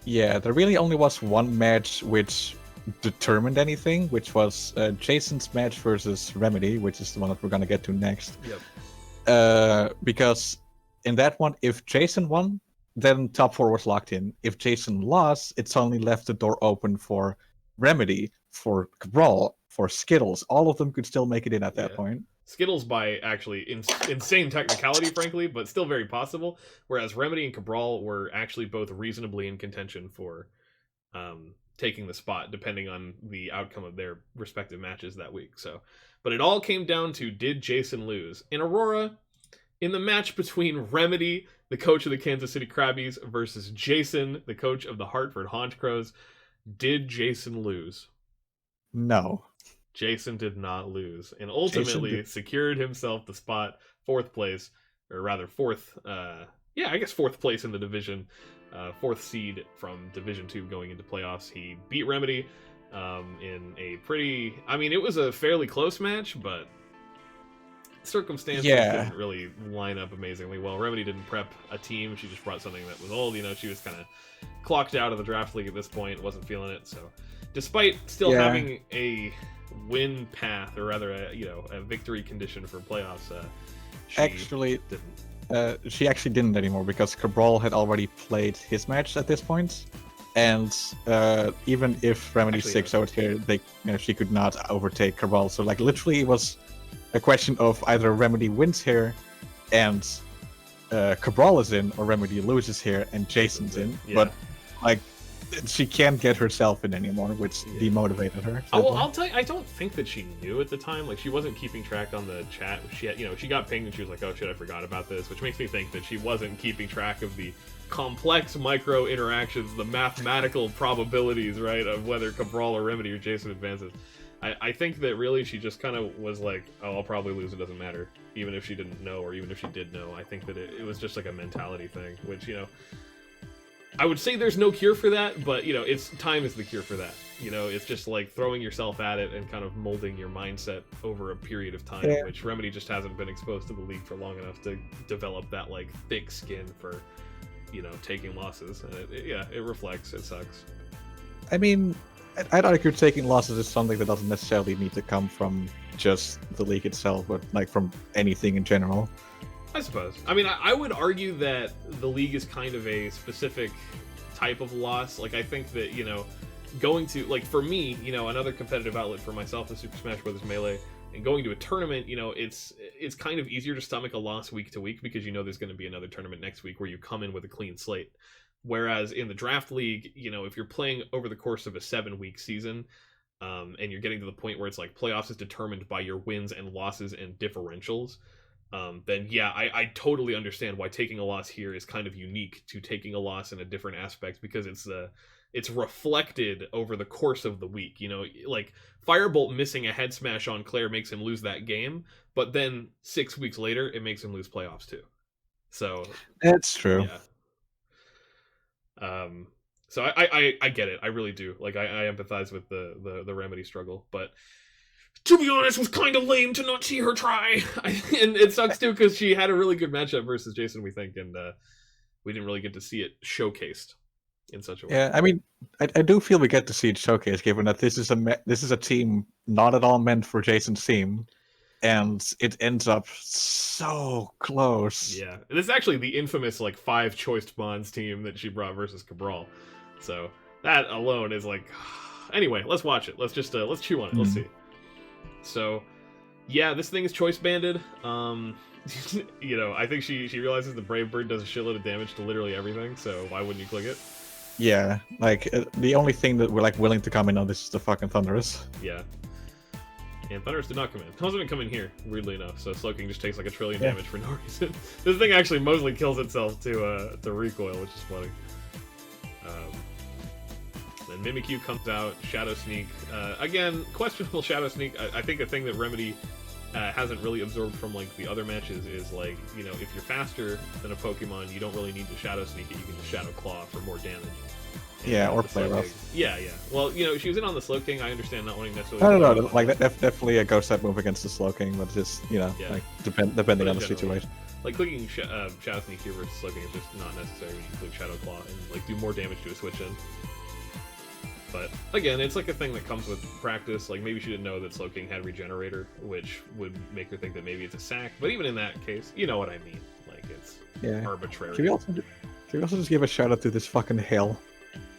Yeah, there really only was one match which determined anything, which was Jason's match versus Remedy, which is the one that we're going to get to next. Yep. Because in that one, if Jason won, then top 4 was locked in. If Jason lost, it suddenly left the door open for Remedy, for Cabral, for Skittles. All of them could still make it in at that point. Skittles by actually insane technicality, frankly, but still very possible. Whereas Remedy and Cabral were actually both reasonably in contention for taking the spot, depending on the outcome of their respective matches that week. So, but it all came down to, did Jason lose? In Aurora, in the match between Remedy, the coach of the Kansas City Krabbys, versus Jason, the coach of the Hartford Honchkrows, did Jason lose? No. Jason did not lose, and ultimately secured himself the spot, 4th place, or rather 4th, I guess 4th place in the division, 4th seed from Division 2 going into playoffs. He beat Remedy in a pretty, I mean, it was a fairly close match, but circumstances didn't really line up amazingly well. Remedy didn't prep a team. She just brought something that was old. You know, she was kind of clocked out of the draft league at this point, wasn't feeling it. So despite still having a win path, or rather a victory condition for playoffs, she actually didn't anymore, because Cabral had already played his match at this point, and even if Remedy 6 out here, she could not overtake Cabral. So like literally it was a question of either Remedy wins here and Cabral is in, or Remedy loses here and Jason's in. But like she can't get herself in anymore, which demotivated her. I'll tell you, I don't think that she knew at the time. Like, she wasn't keeping track on the chat. She had, she got pinged and she was like, oh shit, I forgot about this, which makes me think that she wasn't keeping track of the complex micro interactions, the mathematical probabilities, right, of whether Cabral or Remedy or Jason advances. I think that really she just kind of was like, oh, I'll probably lose, it doesn't matter, even if she didn't know, or even if she did know. I think that it was just like a mentality thing, which, I would say there's no cure for that, but, it's time is the cure for that. It's just like throwing yourself at it and kind of molding your mindset over a period of time, which Remedy just hasn't been exposed to the league for long enough to develop that, like, thick skin for, taking losses. And it reflects. It sucks. I mean, I'd argue taking losses is something that doesn't necessarily need to come from just the league itself, but, like, from anything in general. I suppose. I mean, I would argue that the league is kind of a specific type of loss. Like, I think that, going to, like, for me, another competitive outlet for myself is Super Smash Bros. Melee, And going to a tournament, it's kind of easier to stomach a loss week to week because there's going to be another tournament next week where you come in with a clean slate. Whereas in the draft league, if you're playing over the course of a 7-week season, and you're getting to the point where it's like playoffs is determined by your wins and losses and differentials, then yeah, I totally understand why taking a loss here is kind of unique to taking a loss in a different aspect, because it's reflected over the course of the week. Like Firebolt missing a head smash on Claire makes him lose that game, but then 6 weeks later it makes him lose playoffs too. So that's true. Yeah. So I get it. I really do. Like I empathize with the Remedy struggle, but to be honest, it was kind of lame to not see her try. And it sucks too because she had a really good matchup versus Jason, we think, and we didn't really get to see it showcased in such a way. Yeah, I mean, I do feel we get to see it showcased, given that this is a team not at all meant for Jason's team, and it ends up so close. Yeah, and it's actually the infamous 5 choiced bonds team that she brought versus Cabral. So that alone is like, anyway, let's watch it. Let's just let's chew on it. Let's see. So yeah, this thing is choice banded. I think she realizes the Brave Bird does a shitload of damage to literally everything. So why wouldn't you click it? Yeah, the only thing that we're willing to come in on this is the fucking Thunderous. Yeah. And Thunderous did not come in. It wasn't even coming here, weirdly enough. So Slinging just takes 1 trillion damage for no reason. This thing actually mostly kills itself to recoil, which is funny. Then Mimikyu comes out, Shadow Sneak. Again, questionable Shadow Sneak. I think a thing that Remedy hasn't really absorbed from the other matches is if you're faster than a Pokemon, you don't really need to Shadow Sneak it. You can just Shadow Claw for more damage. And yeah, or play rough. Yeah. Well, she was in on the Slowking. I understand not wanting necessarily. No. Definitely a go set move against the Slowking, but just depending on the situation. Clicking Shadow Sneak here versus Slowking is just not necessary. You can click Shadow Claw and do more damage to a switch in. But again, it's a thing that comes with practice. Maybe she didn't know that Slowking had Regenerator, which would make her think that maybe it's a sack. But even in that case, you know what I mean. It's arbitrary. Can we also just give a shout out to this fucking Hail?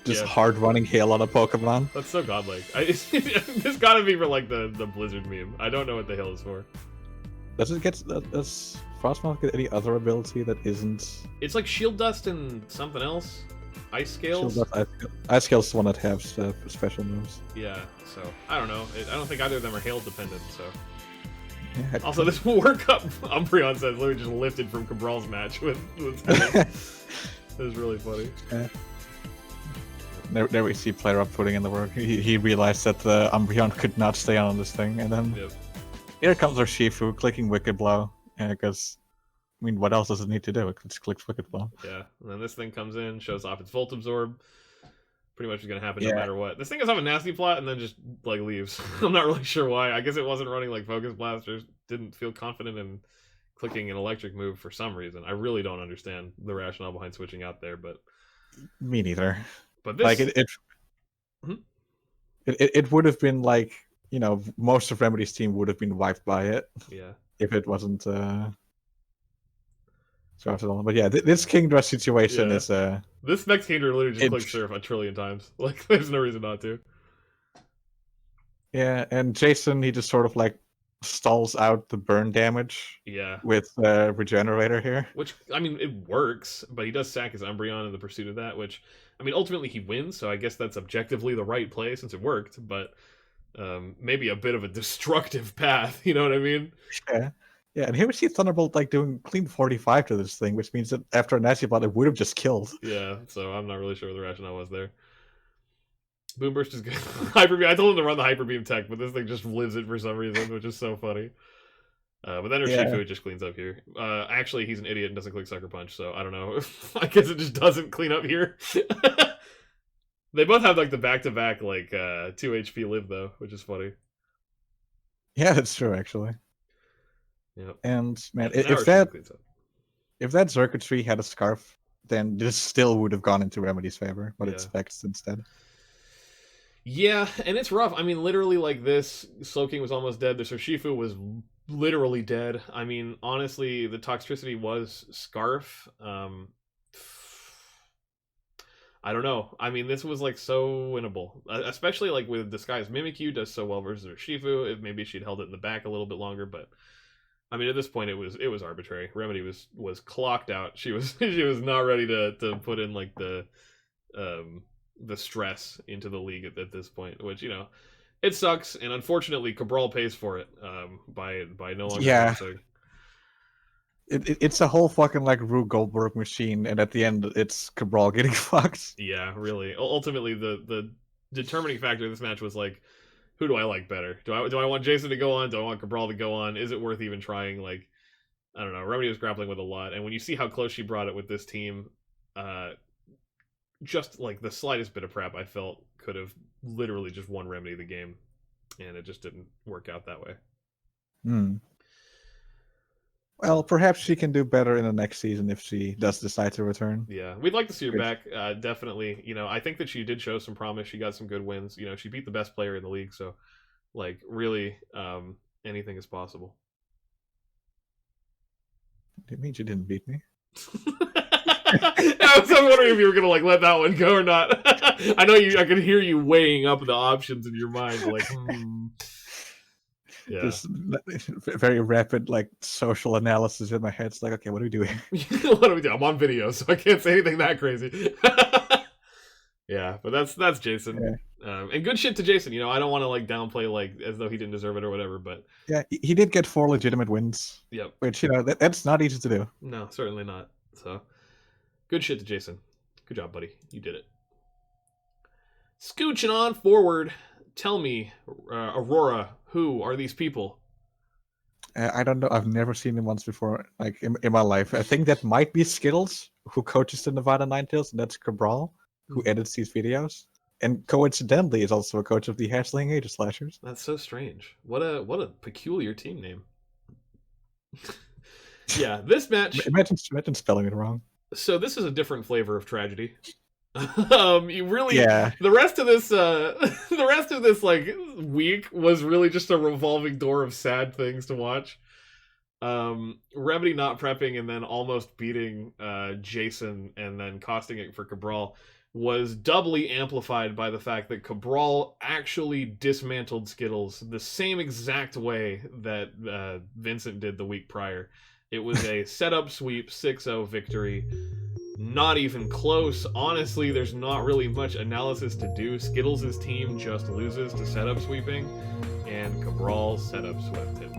Just hard running Hail on a Pokemon. That's so godlike. This gotta be for the Blizzard meme. I don't know what the Hail is for. Does Frostmouth get any other ability that isn't? It's Shield Dust and something else. Ice Scales? Ice Scales is the one that has special moves. Yeah, so I don't know. I don't think either of them are Hail dependent, so. Yeah, also, this workup, Umbreon says, literally just lifted from Cabral's match with It was really funny. Yeah. There we see Player Up putting in the work. He realized that the Umbreon could not stay on this thing, and then here comes our Shifu clicking Wicked Blow, because what else does it need to do? It just clicks Wicked Blow. Yeah, and then this thing comes in, shows off its Volt Absorb. Pretty much is going to happen no matter what. This thing does have a nasty plot and then just, leaves. I'm not really sure why. I guess it wasn't running Focus Blast, or didn't feel confident in clicking an electric move for some reason. I really don't understand the rationale behind switching out there, but... Me neither. But this... It would have been most of Remedy's team would have been wiped by it. Yeah. If it wasn't... But yeah, this Kingdra situation is... This next Kingdra literally just clicks Surf 1 trillion times. There's no reason not to. Yeah, and Jason, he just sort of stalls out the burn damage with Regenerator here. Which, it works, but he does sack his Umbreon in the pursuit of that, which, ultimately he wins, so I guess that's objectively the right play since it worked, but maybe a bit of a destructive path, you know what I mean? Yeah. Yeah, and here we see Thunderbolt doing clean 45 to this thing, which means that after a nasty plot, it would have just killed. Yeah, so I'm not really sure what the rationale was there. Boom Burst is good. Hyper Beam. I told him to run the Hyper Beam tech, but this thing just lives it for some reason, which is so funny. But then her Shifu just cleans up here. Actually, he's an idiot and doesn't click Sucker Punch, so I don't know. I guess it just doesn't clean up here. They both have the back-to-back 2 HP live though, which is funny. Yeah, that's true actually. Yep. And man, if that circuitry had a scarf, then this still would have gone into Remedy's favor, but it's vexed instead. Yeah, and it's rough. Literally this, Slowking was almost dead. This Urshifu was literally dead. honestly, the toxicity was Scarf. I don't know. I mean, this was like so winnable, especially like with Disguise Mimikyu does so well versus Urshifu. If maybe she'd held it in the back a little bit longer, but I mean, at this point, it was arbitrary. Remedy was clocked out. She was she was not ready to put in like the stress into the league at this point, which it sucks, and unfortunately, Cabral pays for it by no longer losing. It's a whole fucking like Rube Goldberg machine, and at the end, it's Cabral getting fucked. Yeah, really. Ultimately, the determining factor of this match was like, who do I like better? Do I want Jason to go on? Do I want Cabral to go on? Is it worth even trying? Like, I don't know. Remedy was grappling with a lot, and when you see how close she brought it with this team, just like the slightest bit of prep, I felt could have literally just won Remedy the game, and it just didn't work out that way. Well, perhaps she can do better in the next season if she does decide to return. Yeah, we'd like to see her back. Definitely. I think that she did show some promise. She got some good wins. She beat the best player in the league. So, like, really, anything is possible. It means you didn't beat me. I was wondering if you were gonna like let that one go or not. I know I could hear you weighing up the options in your mind, like. Yeah. Just very rapid, like, social analysis in my head. It's like, okay, what do we do here? What do we do? I'm on video, so I can't say anything that crazy. Yeah, but that's Jason. Yeah. And good shit to Jason. I don't want to like downplay like as though he didn't deserve it or whatever, but yeah, he did get 4 legitimate wins. Yep. Which that's not easy to do. No, certainly not. So good shit to Jason. Good job, buddy. You did it. Scooching on forward. Tell me, Aurora, who are these people? I don't know. I've never seen them once before, like in my life. I think that might be Skittles, who coaches the Nevada Ninetales, and that's Cabral, who edits these videos. And coincidentally, is also a coach of the Slinging Aegislashers. That's so strange. What a peculiar team name. Yeah, this match. Imagine spelling it wrong. So this is a different flavor of tragedy. You really, yeah. The rest of this like week was really just a revolving door of sad things to watch. Remedy not prepping and then almost beating Jason and then costing it for Cabral was doubly amplified by the fact that Cabral actually dismantled Skittles the same exact way that Vincent did the week prior. It was a setup sweep 6-0 victory. Not even close. Honestly, there's not really much analysis to do. Skittles' team just loses to setup sweeping, and Cabral setup swept him.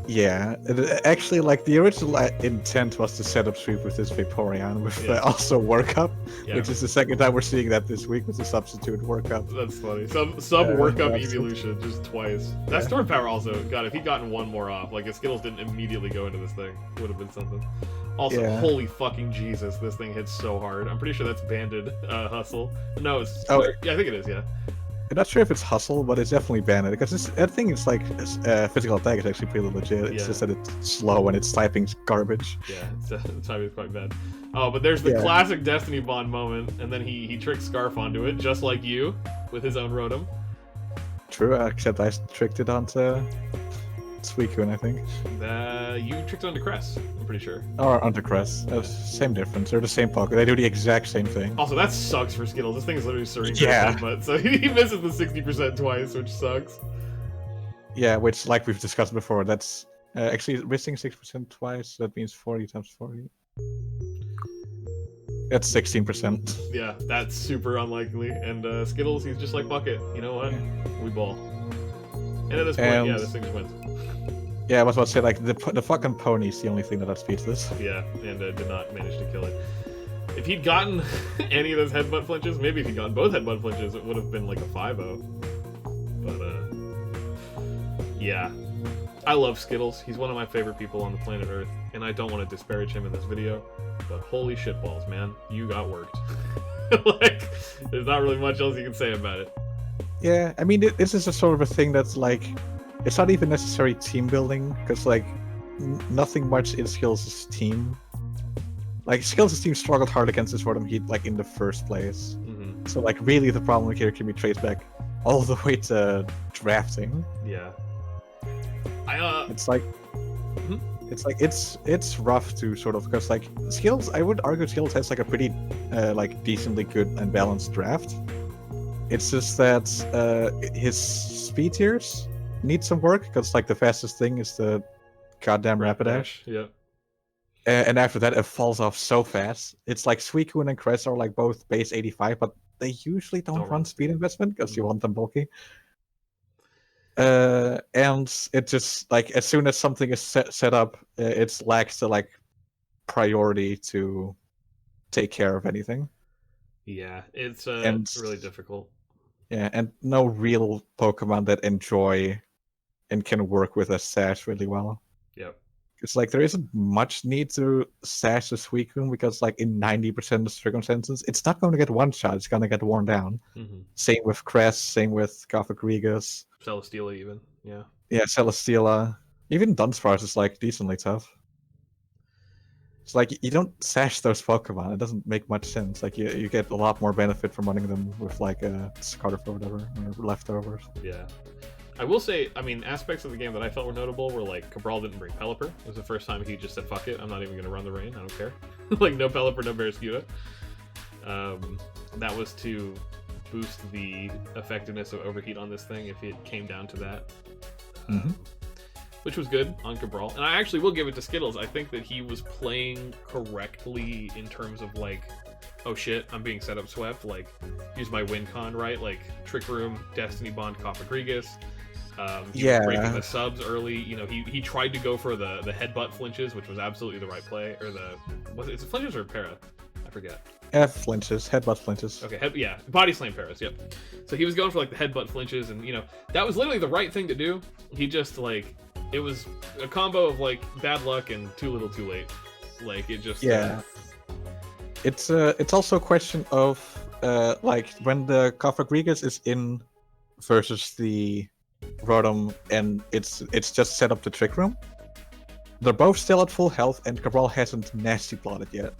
Yeah, actually, like, the original intent was to set up sweep with this Vaporeon with also Work Up, which is the second time we're seeing that this week with the substitute Work Up. That's funny. Sub Work Up evolution just twice. That Storm Power also, God, if he'd gotten one more off, like if Skittles didn't immediately go into this thing, it would have been something. Also, holy fucking Jesus, this thing hits so hard. I'm pretty sure that's Banded Hustle. No, it's... Oh, yeah, I think it is, yeah. I'm not sure if it's Hustle, but it's definitely Banded, because that thing is like, physical attack is actually pretty legit. It's just that it's slow and its typing's garbage. Yeah, its typing's quite bad. Oh, but there's the classic Destiny Bond moment, and then he tricks Scarf onto it, just like you, with his own Rotom. True, except I tricked it onto Suicune, I think. You tricked it onto Cress, I'm pretty sure. Or onto Cress. Same difference. They're the same pocket. They do the exact same thing. Also, that sucks for Skittles. This thing is literally Surrey, but so he misses the 60% twice, which sucks. Yeah, which, like we've discussed before, that's actually missing 6% twice. That means 40 times 40. That's 16%. Yeah, that's super unlikely. And Skittles, he's just like, fuck it. You know what? We ball. And at this point, this thing just wins. Yeah, I was about to say, like, the fucking pony's the only thing that outspeeds this. Yeah, and did not manage to kill it. If he'd gotten any of those headbutt flinches, maybe if he'd gotten both headbutt flinches, it would have been like a 5-0. But, yeah. I love Skittles. He's one of my favorite people on the planet Earth, and I don't want to disparage him in this video, but holy shitballs, man. You got worked. Like, there's not really much else you can say about it. Yeah, I mean, this is a sort of a thing that's, like, it's not even necessary team building, because, like, nothing much in Skills' team. Like, Skills' team struggled hard against this Rotom Heat, like, in the first place. Mm-hmm. So, like, really the problem here can be traced back all the way to drafting. Yeah. It's like... It's like it's rough to sort of because like Skills. I would argue Skills has like a pretty like decently good and balanced draft. It's just that his speed tiers need some work because like the fastest thing is the goddamn Rapidash. Yeah. And after that, it falls off so fast. It's like Suicune and Crest are like both base 85, but they usually don't run speed investment because you want them bulky. And it just like as soon as something is set up, it lacks the like priority to take care of anything. Yeah, it's really difficult. Yeah, and no real Pokemon that enjoy and can work with a Sash really well. Yep. It's like there isn't much need to Sash the Suicune because like in 90% of circumstances, it's not going to get one shot, it's going to get worn down. Mm-hmm. Same with Crest, same with Gothagrigus. Celesteela even, yeah. Yeah, Celesteela. Even Dunsparce is like decently tough. It's like you don't sash those Pokemon. It doesn't make much sense. Like you get a lot more benefit from running them with like a Scarf or whatever, or leftovers. Yeah. I will say, I mean, aspects of the game that I felt were notable were like Cabral didn't bring Pelipper. It was the first time he just said, fuck it, I'm not even going to run the rain, I don't care. Like, no Pelipper, no Barraskewda. That was to boost the effectiveness of Overheat on this thing if it came down to that. Which was good on Cabral. And I actually will give it to Skittles. I think that he was playing correctly in terms of like, oh shit, I'm being set up swept. Like, use my win con, right? Like, Trick Room, Destiny Bond, Gothagrigus. He was breaking the subs early. You know, he tried to go for the headbutt flinches, which was absolutely the right play. Or is it flinches or para? I forget. Flinches, headbutt flinches. Okay, yeah, body slam paras, yep. So he was going for like the headbutt flinches, and you know, that was literally the right thing to do. He just like, it was a combo of like bad luck and too little too late. Like it just It's also a question of like when the Gothagrigus is in versus the Rotom and it's just set up the Trick Room. They're both still at full health and Cabral hasn't nasty plotted yet.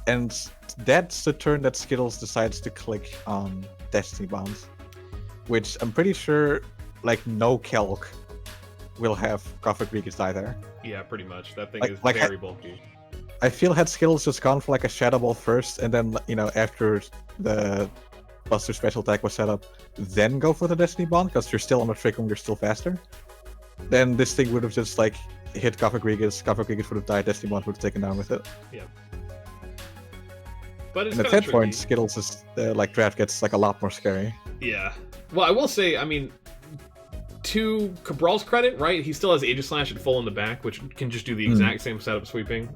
And that's the turn that Skittles decides to click on Destiny Bonds, which I'm pretty sure like no Kelk will have Gothagrigus die there. Yeah, pretty much. That thing is very bulky. I feel had Skittles just gone for like a Shadow Ball first, and then you know after the Buster special attack was set up, then go for the Destiny Bond because you're still on the Trick Room, you're still faster. Then this thing would have just like hit Gothagrigus would have died, Destiny Bond would have taken down with it. Yeah. But it's and at that point, Skittles is like draft gets like a lot more scary. Yeah. Well, I will say, I mean, to Cabral's credit, right? He still has Aegislash at full in the back, which can just do the exact same setup sweeping,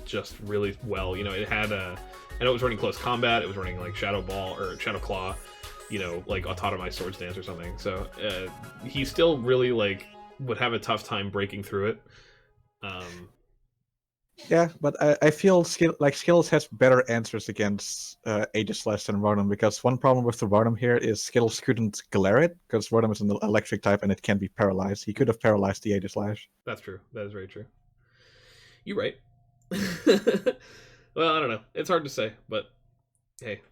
just really well. You know, it had I know it was running close combat. It was running like Shadow Ball or Shadow Claw, you know, like Autotomized Swords Dance or something. So he still really like would have a tough time breaking through it. Yeah, but I feel Skittles has better answers against Aegislash than Rotom, because one problem with the Rotom here is Skittles couldn't glare it, because Rotom is an electric type and it can be paralyzed. He could have paralyzed the Aegislash. That's true. That is very true. You're right. Well, I don't know. It's hard to say, but hey,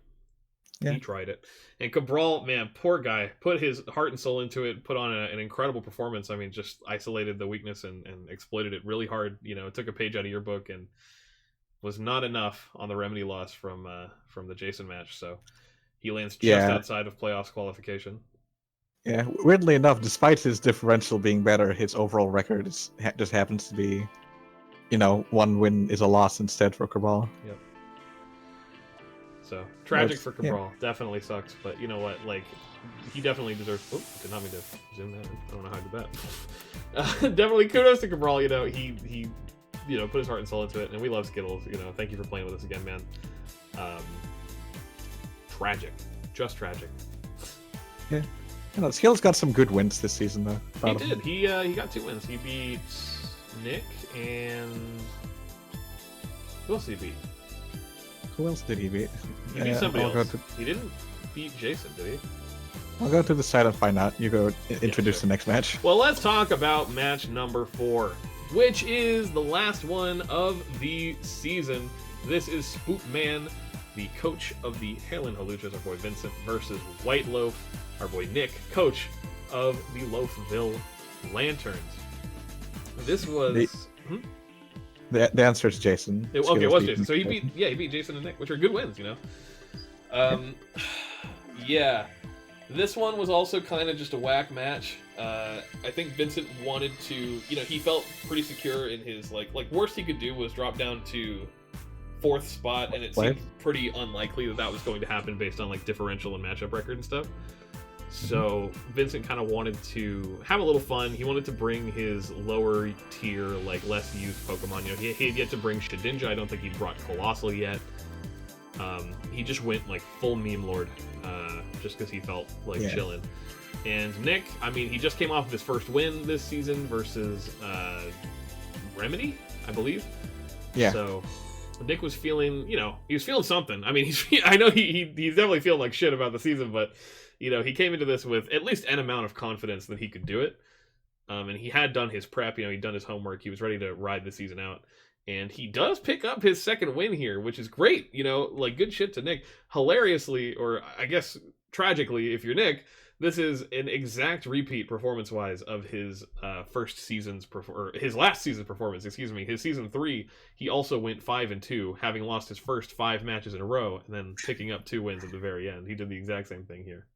he tried it. And Cabral, man, poor guy, put his heart and soul into it, put on an incredible performance. I mean, just isolated the weakness and exploited it really hard. You know, it took a page out of your book and was not enough on the remedy loss from the Jason match. So he lands just outside of playoffs qualification. Yeah, weirdly enough, despite his differential being better, his overall record just happens to be, you know, one win is a loss instead for Cabral. Yep. So, tragic for Cabral. Yeah. Definitely sucks, but you know what? Like, he definitely deserves... Oh, did not mean to zoom that. I don't know how to do that. Definitely kudos to Cabral. You know, he you know, put his heart and soul into it, and we love Skittles. You know, thank you for playing with us again, man. Tragic. Just tragic. Yeah. You know, Skittles got some good wins this season, though. He did. He got 2 wins. He beat Nick and... Who else did he beat? Who else did he beat? He beat somebody else. He didn't beat Jason, did he? I'll go to the side and find out. You go introduce the next match. Well, let's talk about match number 4, which is the last one of the season. This is Spookman, the coach of the Heerlen Hawluchas, our boy Vincent, versus White Loaf, our boy Nick, coach of the Loafville Lanturns. This was. The answer is Jason. It was Jason. So he beat Jason and Nick, which are good wins, you know. Yeah. This one was also kind of just a whack match. I think Vincent wanted to, you know, he felt pretty secure in his like worst he could do was drop down to 4th spot, and it seemed pretty unlikely that was going to happen based on like differential and matchup record and stuff. So Vincent kind of wanted to have a little fun. He wanted to bring his lower tier, like less used Pokemon. You know, he had yet to bring Shedinja. I don't think he brought Colossal yet. He just went like full meme lord, just because he felt like chilling. And Nick, I mean, he just came off of his first win this season versus Remedy, I believe. Yeah. So Nick was feeling, you know, he was feeling something. I mean, I know he's definitely feeling like shit about the season, but you know, he came into this with at least an amount of confidence that he could do it. And he had done his prep, you know, he'd done his homework. He was ready to ride the season out. And he does pick up his second win here, which is great. You know, like good shit to Nick. Hilariously, or I guess tragically, if you're Nick, this is an exact repeat performance-wise of his his last season's performance. Excuse me, his season 3. He also went 5-2, having lost his first 5 matches in a row, and then picking up 2 wins at the very end. He did the exact same thing here.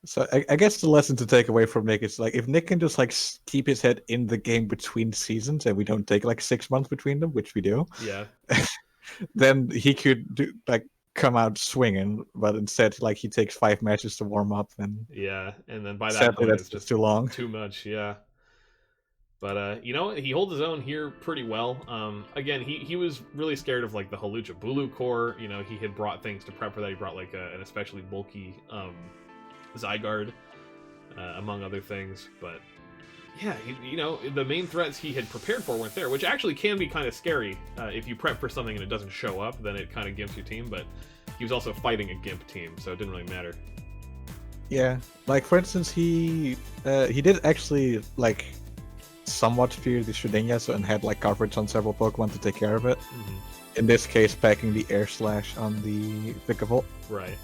So I guess the lesson to take away from Nick is like if Nick can just like keep his head in the game between seasons and we don't take like 6 months between them, which we do. Yeah. Then he could do like come out swinging, but instead like he takes 5 matches to warm up and and then by that point that's it's just too long, too much. But you know, he holds his own here pretty well. Again, he was really scared of like the Hawlucha Bulu core. You know, he had brought things to prep for that. He brought like an especially bulky Zygarde, among other things. But yeah, you know, the main threats he had prepared for weren't there, which actually can be kind of scary. If you prep for something and it doesn't show up, then it kind of gimps your team. But he was also fighting a gimp team, so it didn't really matter. Yeah, like for instance, he did actually like somewhat fear the Shedinja and had like coverage on several Pokemon to take care of it. In this case, packing the Air Slash on the Vikavolt. Right.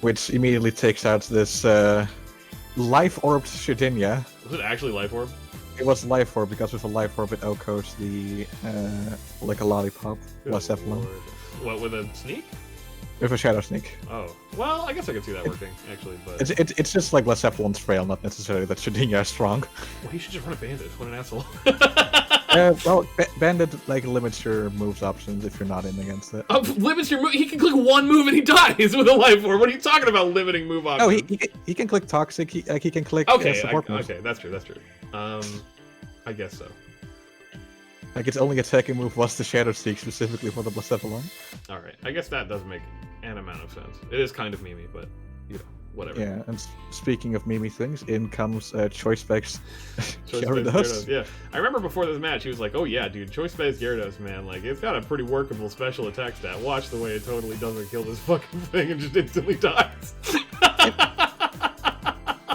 Which immediately takes out this Life Orbed Shedinja. Was it actually Life Orb? It was Life Orb because with a Life Orb it outcoached the like a lollipop Blacephalon. What, with a sneak? With a Shadow Sneak. Oh, well, I guess I could see that working actually, but it's just like Blacephalon's frail, not necessarily that Shedinja is strong. Well, he should just run a Bandit. What an asshole. Well, Bandit like limits your moves options if you're not in against it. Limits your move. He can click one move and he dies with a Life Orb. What are you talking about limiting move options? No, he can click Toxic. He can click support moves. Okay, that's true. I guess so. Like its only attacking move was the Shadow Sneak specifically for the Blacephalon. All right, I guess that does make an amount of sense. It is kind of memey, but you know, whatever. Yeah, and speaking of memey things, in comes Choice Specs Gyarados. Yeah, I remember before this match, he was like, "Oh yeah, dude, Choice Specs Gyarados, man, like it's got a pretty workable special attack stat. Watch the way it totally doesn't kill this fucking thing and just instantly dies."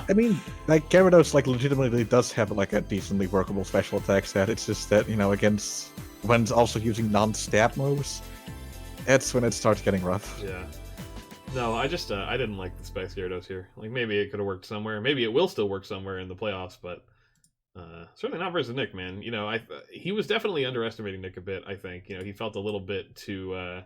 I mean, like Gyarados, like legitimately does have like a decently workable special attack stat. It's just that against when it's also using non-stab moves, that's when it starts getting rough. Yeah. No, I just I didn't like the Specs Gyarados here. Like maybe it could have worked somewhere. Maybe it will still work somewhere in the playoffs, but certainly not versus Nick, man. You know, he was definitely underestimating Nick a bit. I think he felt a little bit too.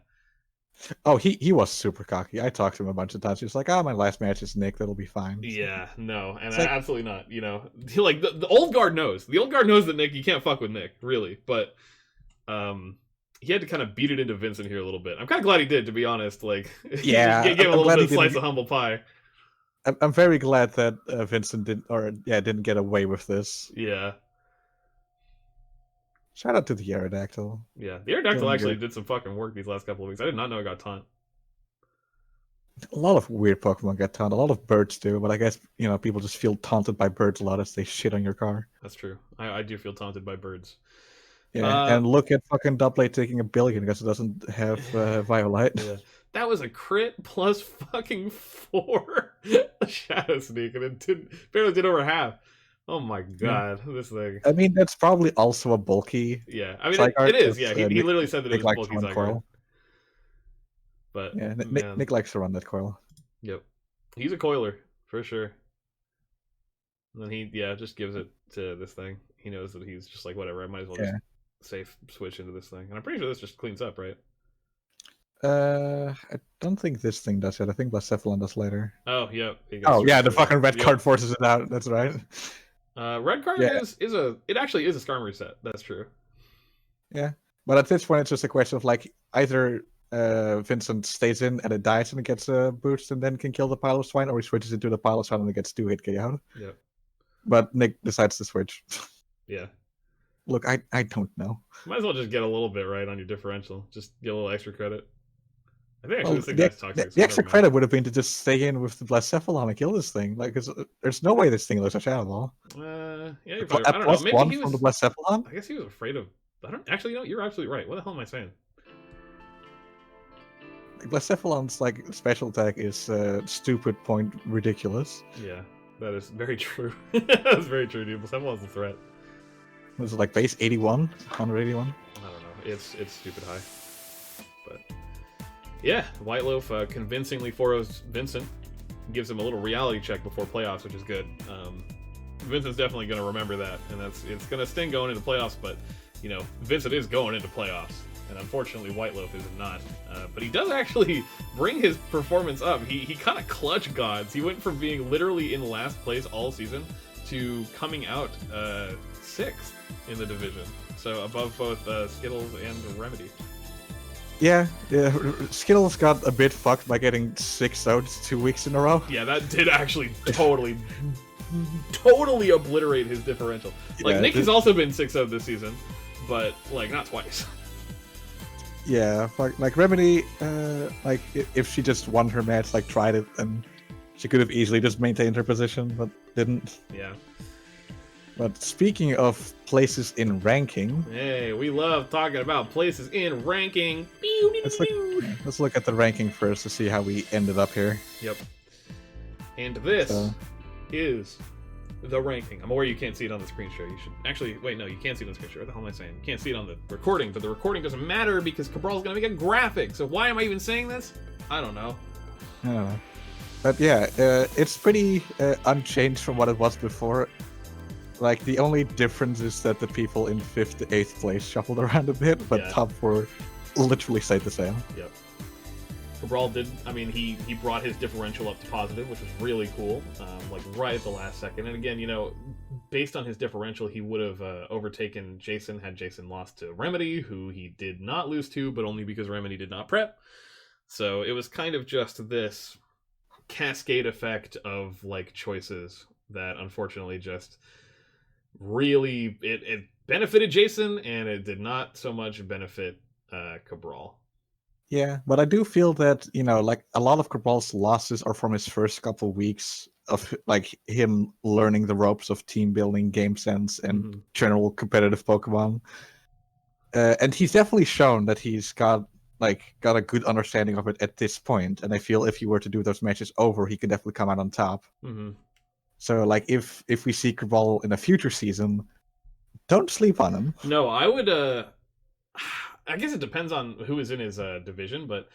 Oh, he was super cocky. I talked to him a bunch of times. He was like, my last match is Nick. That'll be fine. Yeah, no, and absolutely not. Like the old guard knows. The old guard knows that Nick, you can't fuck with Nick, really. But he had to kind of beat it into Vincent here a little bit. I'm kind of glad he did, to be honest. Like, yeah, give him a little bit of slice of humble pie. I'm very glad that Vincent didn't get away with this. Yeah. Shout out to the Aerodactyl. Yeah, the Aerodactyl actually did some fucking work these last couple of weeks. I did not know it got taunt. A lot of weird Pokemon get taunted. A lot of birds do, but I guess people just feel taunted by birds a lot as they shit on your car. That's true. I do feel taunted by birds. Yeah, and look at fucking Double taking 1 billion because it doesn't have Violet. Yeah. That was a crit plus fucking 4 Shadow Sneak, and it barely did over half. Oh my god, this thing. I mean, that's probably also a bulky. Yeah, I mean, it is. Yeah, he literally said that it was bulky Zygarde. But yeah, Nick likes to run that coil. Yep, he's a coiler for sure. And then he just gives it to this thing. He knows that he's just like, whatever, I might as well just safe switch into this thing. And I'm pretty sure this just cleans up, right? I don't think this thing does it. I think Blacephalon does later. Oh, yeah. The fucking red card forces it out. That's right. Red card it actually is a Skarm reset. That's true. Yeah. But at this point, it's just a question of like either Vincent stays in and it dies and it gets a boost and then can kill the pile of swine, or he switches into the pile of swine and it gets 2-hit KO. Yeah. But Nick decides to switch. Yeah. Look, I don't know. Might as well just get a little bit right on your differential. Just get a little extra credit. I think actually this thing guy's toxic. The extra credit would have been to just stay in with the Blacephalon and kill this thing. Like, there's no way this thing looks a shadow. Yeah, you're probably, I don't know. Maybe he was, from the Blacephalon? I guess he was afraid of. I don't actually. You know, you're absolutely right. What the hell am I saying? Blacephalon's like special attack is stupid point ridiculous. Yeah, that is very true. That's very true, dude. Blacephalon's a threat. Was it like base 81? 181? I don't know. It's stupid high. But yeah, White Loaf convincingly 4-0s Vincent. Gives him a little reality check before playoffs, which is good. Vincent's definitely going to remember that, and it's going to sting going into playoffs, but you know, Vincent is going into playoffs, and unfortunately White Loaf is not. But he does actually bring his performance up. He kind of clutch gods. He went from being literally in last place all season to coming out 6th in the division. So above both Skittles and Remedy. Yeah, Skittles got a bit fucked by getting 6 outs 2 weeks in a row. Yeah, that did actually totally obliterate his differential. Like, Nick has also been 6-0 this season, but, like, not twice. Yeah, like, Remedy, like, if she just won her match, like, tried it, and she could have easily just maintained her position, but didn't. Yeah. But speaking of places in ranking... Hey, we love talking about places in ranking. Let's look at the ranking first to see how we ended up here. Yep. And this is the ranking. I'm aware you can't see it on the screen share. You should... Actually, wait, no, you can't see it on the screen share. What the hell am I saying? You can't see it on the recording, but the recording doesn't matter because Cabral's going to make a graphic. So why am I even saying this? I don't know. I don't know. But yeah, it's pretty unchanged from what it was before. Like, the only difference is that the people in 5th to 8th place shuffled around a bit, but top 4 literally stayed the same. Yep. Cabral did, I mean, he brought his differential up to positive, which was really cool, like right at the last second. And again, you know, based on his differential, he would have overtaken Jason had Jason lost to Remedy, who he did not lose to, but only because Remedy did not prep. So it was kind of just this cascade effect of, like, choices that unfortunately just... really it benefited Jason and it did not so much benefit Cabral. Yeah, but I do feel that, you know, like, a lot of Cabral's losses are from his first couple weeks of, like, him learning the ropes of team building, game sense, and general competitive Pokemon. And he's definitely shown that he's got a good understanding of it at this point, and I feel if he were to do those matches over, he could definitely come out on top. So, like, if we see Cabral in a future season, don't sleep on him. No, I would. I guess it depends on who is in his division, but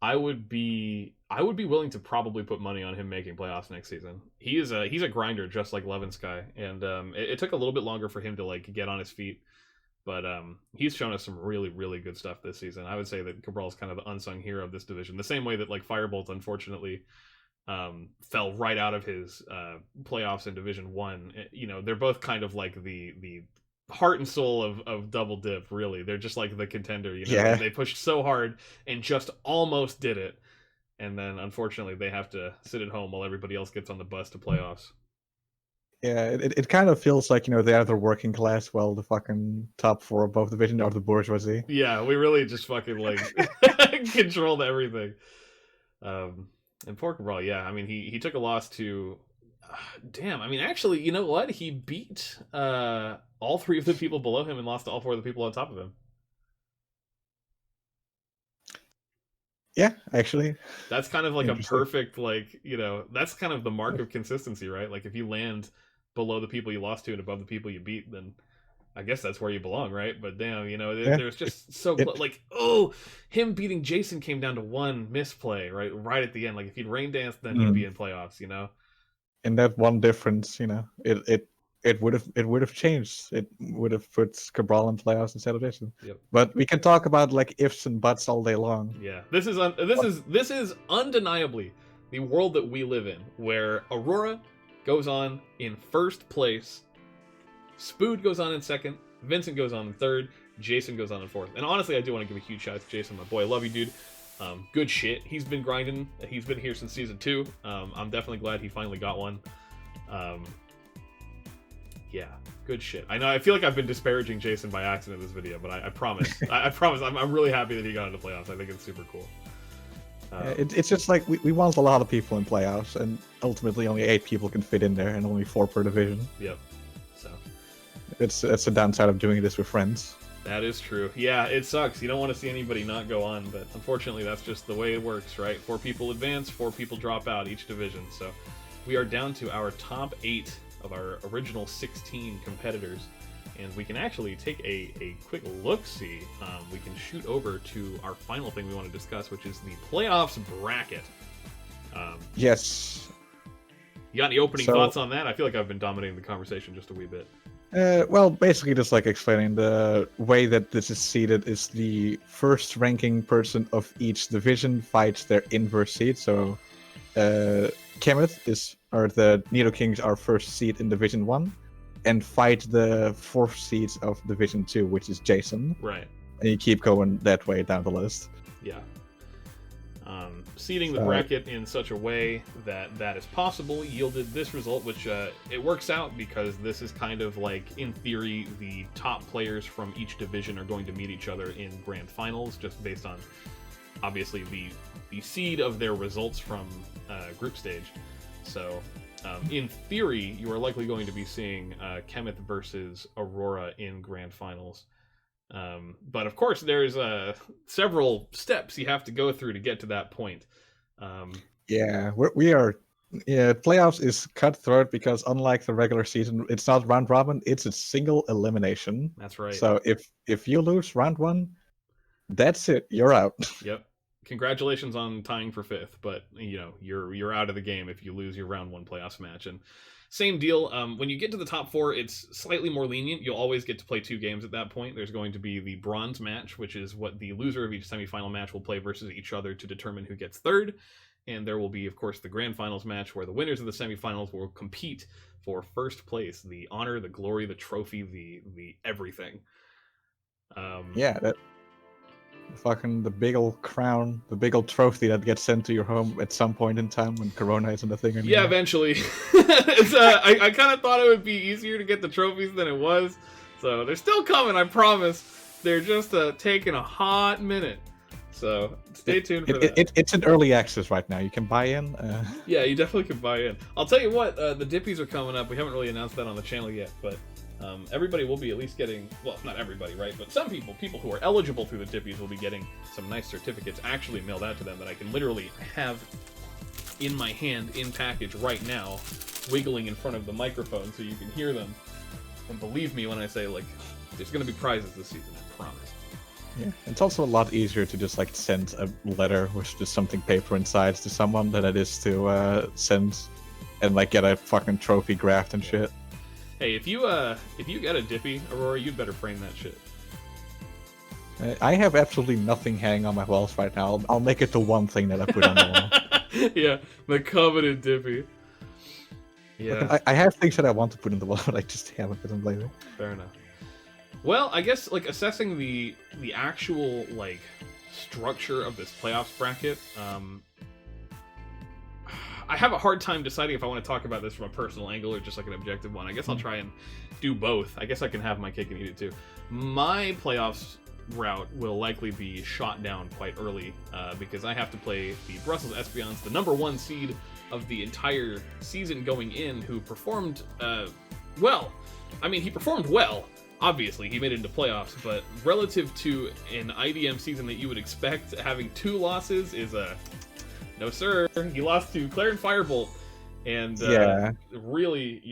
I would be willing to probably put money on him making playoffs next season. He's a grinder, just like Love and Sky, and it took a little bit longer for him to, like, get on his feet, but he's shown us some really, really good stuff this season. I would say that Cabral's kind of the unsung hero of this division, the same way that, like, Firebolt, unfortunately, fell right out of his playoffs in Division 1. You know, they're both kind of like the heart and soul of Double Dip, really. They're just like the contender, you know. Yeah. They pushed so hard and just almost did it. And then, unfortunately, they have to sit at home while everybody else gets on the bus to playoffs. Yeah, it kind of feels like, you know, they are the working class while the fucking top 4 of both divisions are the bourgeoisie. Yeah, we really just fucking, like, controlled everything. And poor Cabral, yeah, I mean, he took a loss to... damn, I mean, actually, you know what? He beat all 3 of the people below him and lost to all 4 of the people on top of him. Yeah, actually. That's kind of like a perfect, like, you know, that's kind of the mark of consistency, right? Like, if you land below the people you lost to and above the people you beat, then I guess that's where you belong, right? But damn, you know, there's just so like, oh, him beating Jason came down to 1 misplay, right at the end. Like, if he'd rain danced, then he'd be in playoffs, you know. in that one difference, it would have changed. It would have put Cabral in playoffs instead of Jason. Yep. But we can talk about like ifs and buts all day long. Yeah, this is undeniably the world that we live in, where Aurora goes on in first place, Spood goes on in second, Vincent goes on in third, Jason goes on in fourth. And honestly, I do want to give a huge shout out to Jason, my boy. I love you, dude. Good shit. He's been grinding. He's been here since season 2. I'm definitely glad he finally got one. Yeah, good shit. I know. I feel like I've been disparaging Jason by accident in this video, but I promise. I promise. I'm really happy that he got into playoffs. I think it's super cool. It's just like we want a lot of people in playoffs, and ultimately only 8 people can fit in there, and only 4 per division. Yep. So it's the downside of doing this with friends. That is true. Yeah, it sucks. You don't want to see anybody not go on, but unfortunately that's just the way it works, right? 4 people advance, 4 people drop out each division. So we are down to our top 8 of our original 16 competitors, and we can actually take a quick look-see. We can shoot over to our final thing we want to discuss, which is the playoffs bracket. Yes. You got any opening thoughts on that? I feel like I've been dominating the conversation just a wee bit. Well, basically just like explaining the way that this is seeded is the first ranking person of each division fights their inverse seed. So Kemet or the Nido Kings are first seed in Division 1 and fight the 4th seeds of Division 2, which is Jason. Right. And you keep going that way down the list. Yeah. Seeding the bracket in such a way that is possible yielded this result, which it works out because this is kind of like, in theory, the top players from each division are going to meet each other in grand finals, just based on, obviously, the seed of their results from group stage. So, in theory, you are likely going to be seeing Kemet versus Aurora in grand finals. But of course, there's several steps you have to go through to get to that point. Yeah, we are. Yeah, playoffs is cutthroat because unlike the regular season, it's not round robin; it's a single elimination. That's right. So if you lose round 1, that's it. You're out. Yep. Congratulations on tying for 5th, but you're out of the game if you lose your round 1 playoffs match. And same deal. When you get to the top 4, it's slightly more lenient. You'll always get to play 2 games at that point. There's going to be the bronze match, which is what the loser of each semifinal match will play versus each other to determine who gets 3rd. And there will be, of course, the grand finals match where the winners of the semifinals will compete for 1st place, the honor, the glory, the trophy, the everything. Yeah, the big old crown, the big old trophy that gets sent to your home at some point in time when Corona isn't a thing anymore. Yeah, eventually. I kind of thought it would be easier to get the trophies than it was. So they're still coming, I promise. They're just taking a hot minute. So stay tuned for that. It's in early access right now. You can buy in. Yeah, you definitely can buy in. I'll tell you what, the Dippies are coming up. We haven't really announced that on the channel yet, but everybody will be at least getting, well, not everybody, right? But some people who are eligible through the Dippies will be getting some nice certificates actually mailed out to them that I can literally have in my hand in package right now, wiggling in front of the microphone so you can hear them. And believe me when I say, like, there's going to be prizes this season, I promise. Yeah, it's also a lot easier to just like send a letter with just something paper inside to someone than it is to send and like get a fucking trophy graphed and shit. Hey, if you get a Dippy, Aurora, you'd better frame that shit. I have absolutely nothing hanging on my walls right now. I'll make it the one thing that I put on the wall. Yeah, the coveted Dippy. Yeah. I have things that I want to put in the wall, but I just haven't put them lately. Fair enough. Well, I guess like assessing the actual like structure of this playoffs bracket, I have a hard time deciding if I want to talk about this from a personal angle or just like an objective one. I guess I'll try and do both. I guess I can have my cake and eat it too. My playoffs route will likely be shot down quite early because I have to play the Brussels Espions, the #1 seed of the entire season going in, who performed well. I mean, he performed well. Obviously, he made it into playoffs, but relative to an IDM season that you would expect, having 2 losses is no, sir. He lost to Claren Firebolt, and really,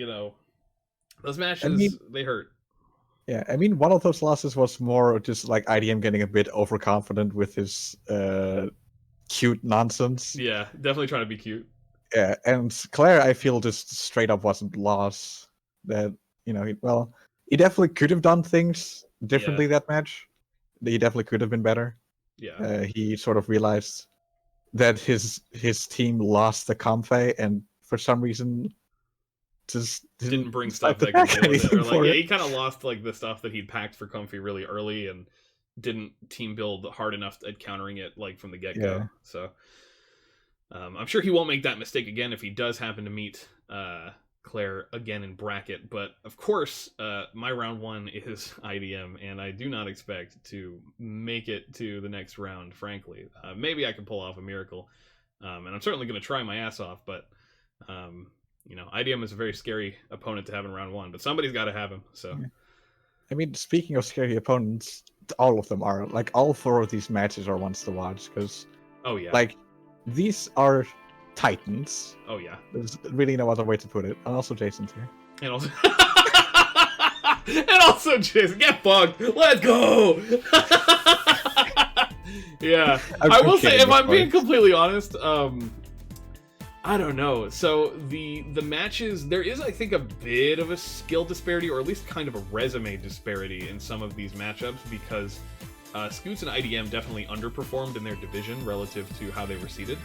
those matches, they hurt. Yeah, I mean, one of those losses was more just like IDM getting a bit overconfident with his cute nonsense. Yeah, definitely trying to be cute. Yeah, and Claire, I feel just straight up wasn't lost. That he definitely could have done things Yeah, differently that match. He definitely could have been better. yeah. He sort of realized that his team lost the Comfey, and for some reason just Didn't didn't bring decide stuff to that could pack deal with it, anything or like, for yeah, it. he kind of lost like the stuff that he'd packed for Comfy really early, and didn't team build hard enough at countering it like from the get go. Yeah. So I'm sure he won't make that mistake again if he does happen to meet Claire again in bracket. But of course, my round one is IDM, and I do not expect to make it to the next round. Frankly, maybe I can pull off a miracle, and I'm certainly going to try my ass off. But IDM is a very scary opponent to have in round one. But somebody's got to have him. So. Yeah. I mean, speaking of scary opponents, all of them are. Like, all four of these matches are ones to watch, because, Oh yeah. like, these are titans. Oh yeah. There's really no other way to put it. And also Jason's here. And also, and also, Jason, get fucked. Let's go. Yeah, I will say, if I'm being completely honest, I don't know. So the matches, there is, I think, a bit of a skill disparity, or at least kind of a resume disparity in some of these matchups, because Scoots and IDM definitely underperformed in their division relative to how they were seeded.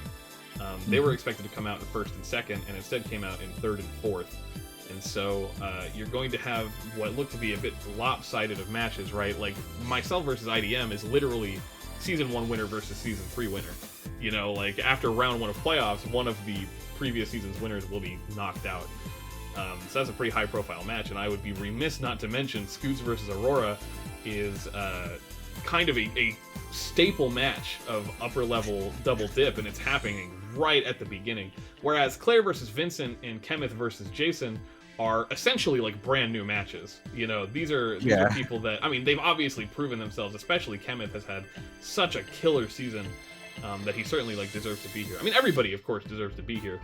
They were expected to come out in first and second, and instead came out in third and fourth. And so you're going to have what look to be a bit lopsided of matches, right? Like, myself versus IDM is literally Season 1 winner versus Season 3 winner. You know, like, after round 1 of playoffs, one of the previous season's winners will be knocked out. So that's a pretty high-profile match, and I would be remiss not to mention Scoots versus Aurora is kind of a staple match of upper-level double dip, and it's happening right at the beginning. Whereas Claire versus Vincent and Kenneth versus Jason are essentially like brand new matches. You know, these are people that, I mean, they've obviously proven themselves, especially Kenneth has had such a killer season that he certainly like deserves to be here. I mean, everybody, of course, deserves to be here.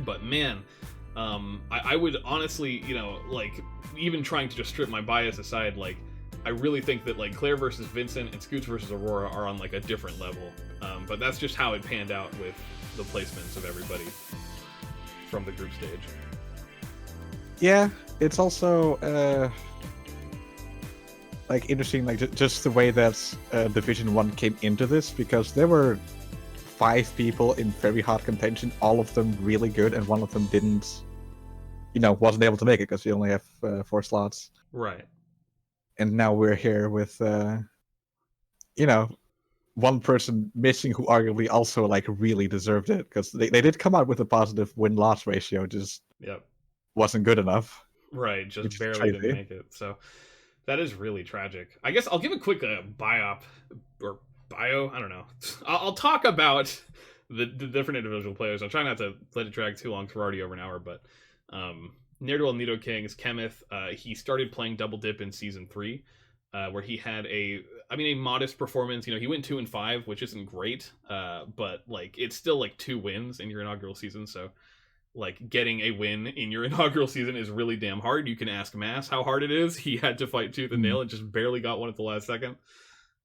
But man, I would honestly, like, even trying to just strip my bias aside, like, I really think that like Claire versus Vincent and Scoots versus Aurora are on like a different level. But that's just how it panned out with the placements of everybody from the group stage. Yeah, it's also like interesting, like just the way that Division 1 came into this, because there were 5 people in very hot contention, all of them really good, and one of them didn't, wasn't able to make it because we only have 4 slots. Right. And now we're here with, one person missing who arguably also like really deserved it, because they did come out with a positive win-loss ratio, just wasn't good enough. Right, just barely didn't make it. So that is really tragic. I guess I'll give a quick bio. I don't know. I'll talk about the different individual players. I'll try not to let it drag too long. We're already over an hour, but Ne'er-do-well Nido King's Kenneth, he started playing Double Dip in Season 3, where he had a modest performance. He went 2-5, which isn't great, but like it's still like 2 wins in your inaugural season, so like getting a win in your inaugural season is really damn hard. You can ask Mass how hard it is. He had to fight tooth and nail and just barely got one at the last second.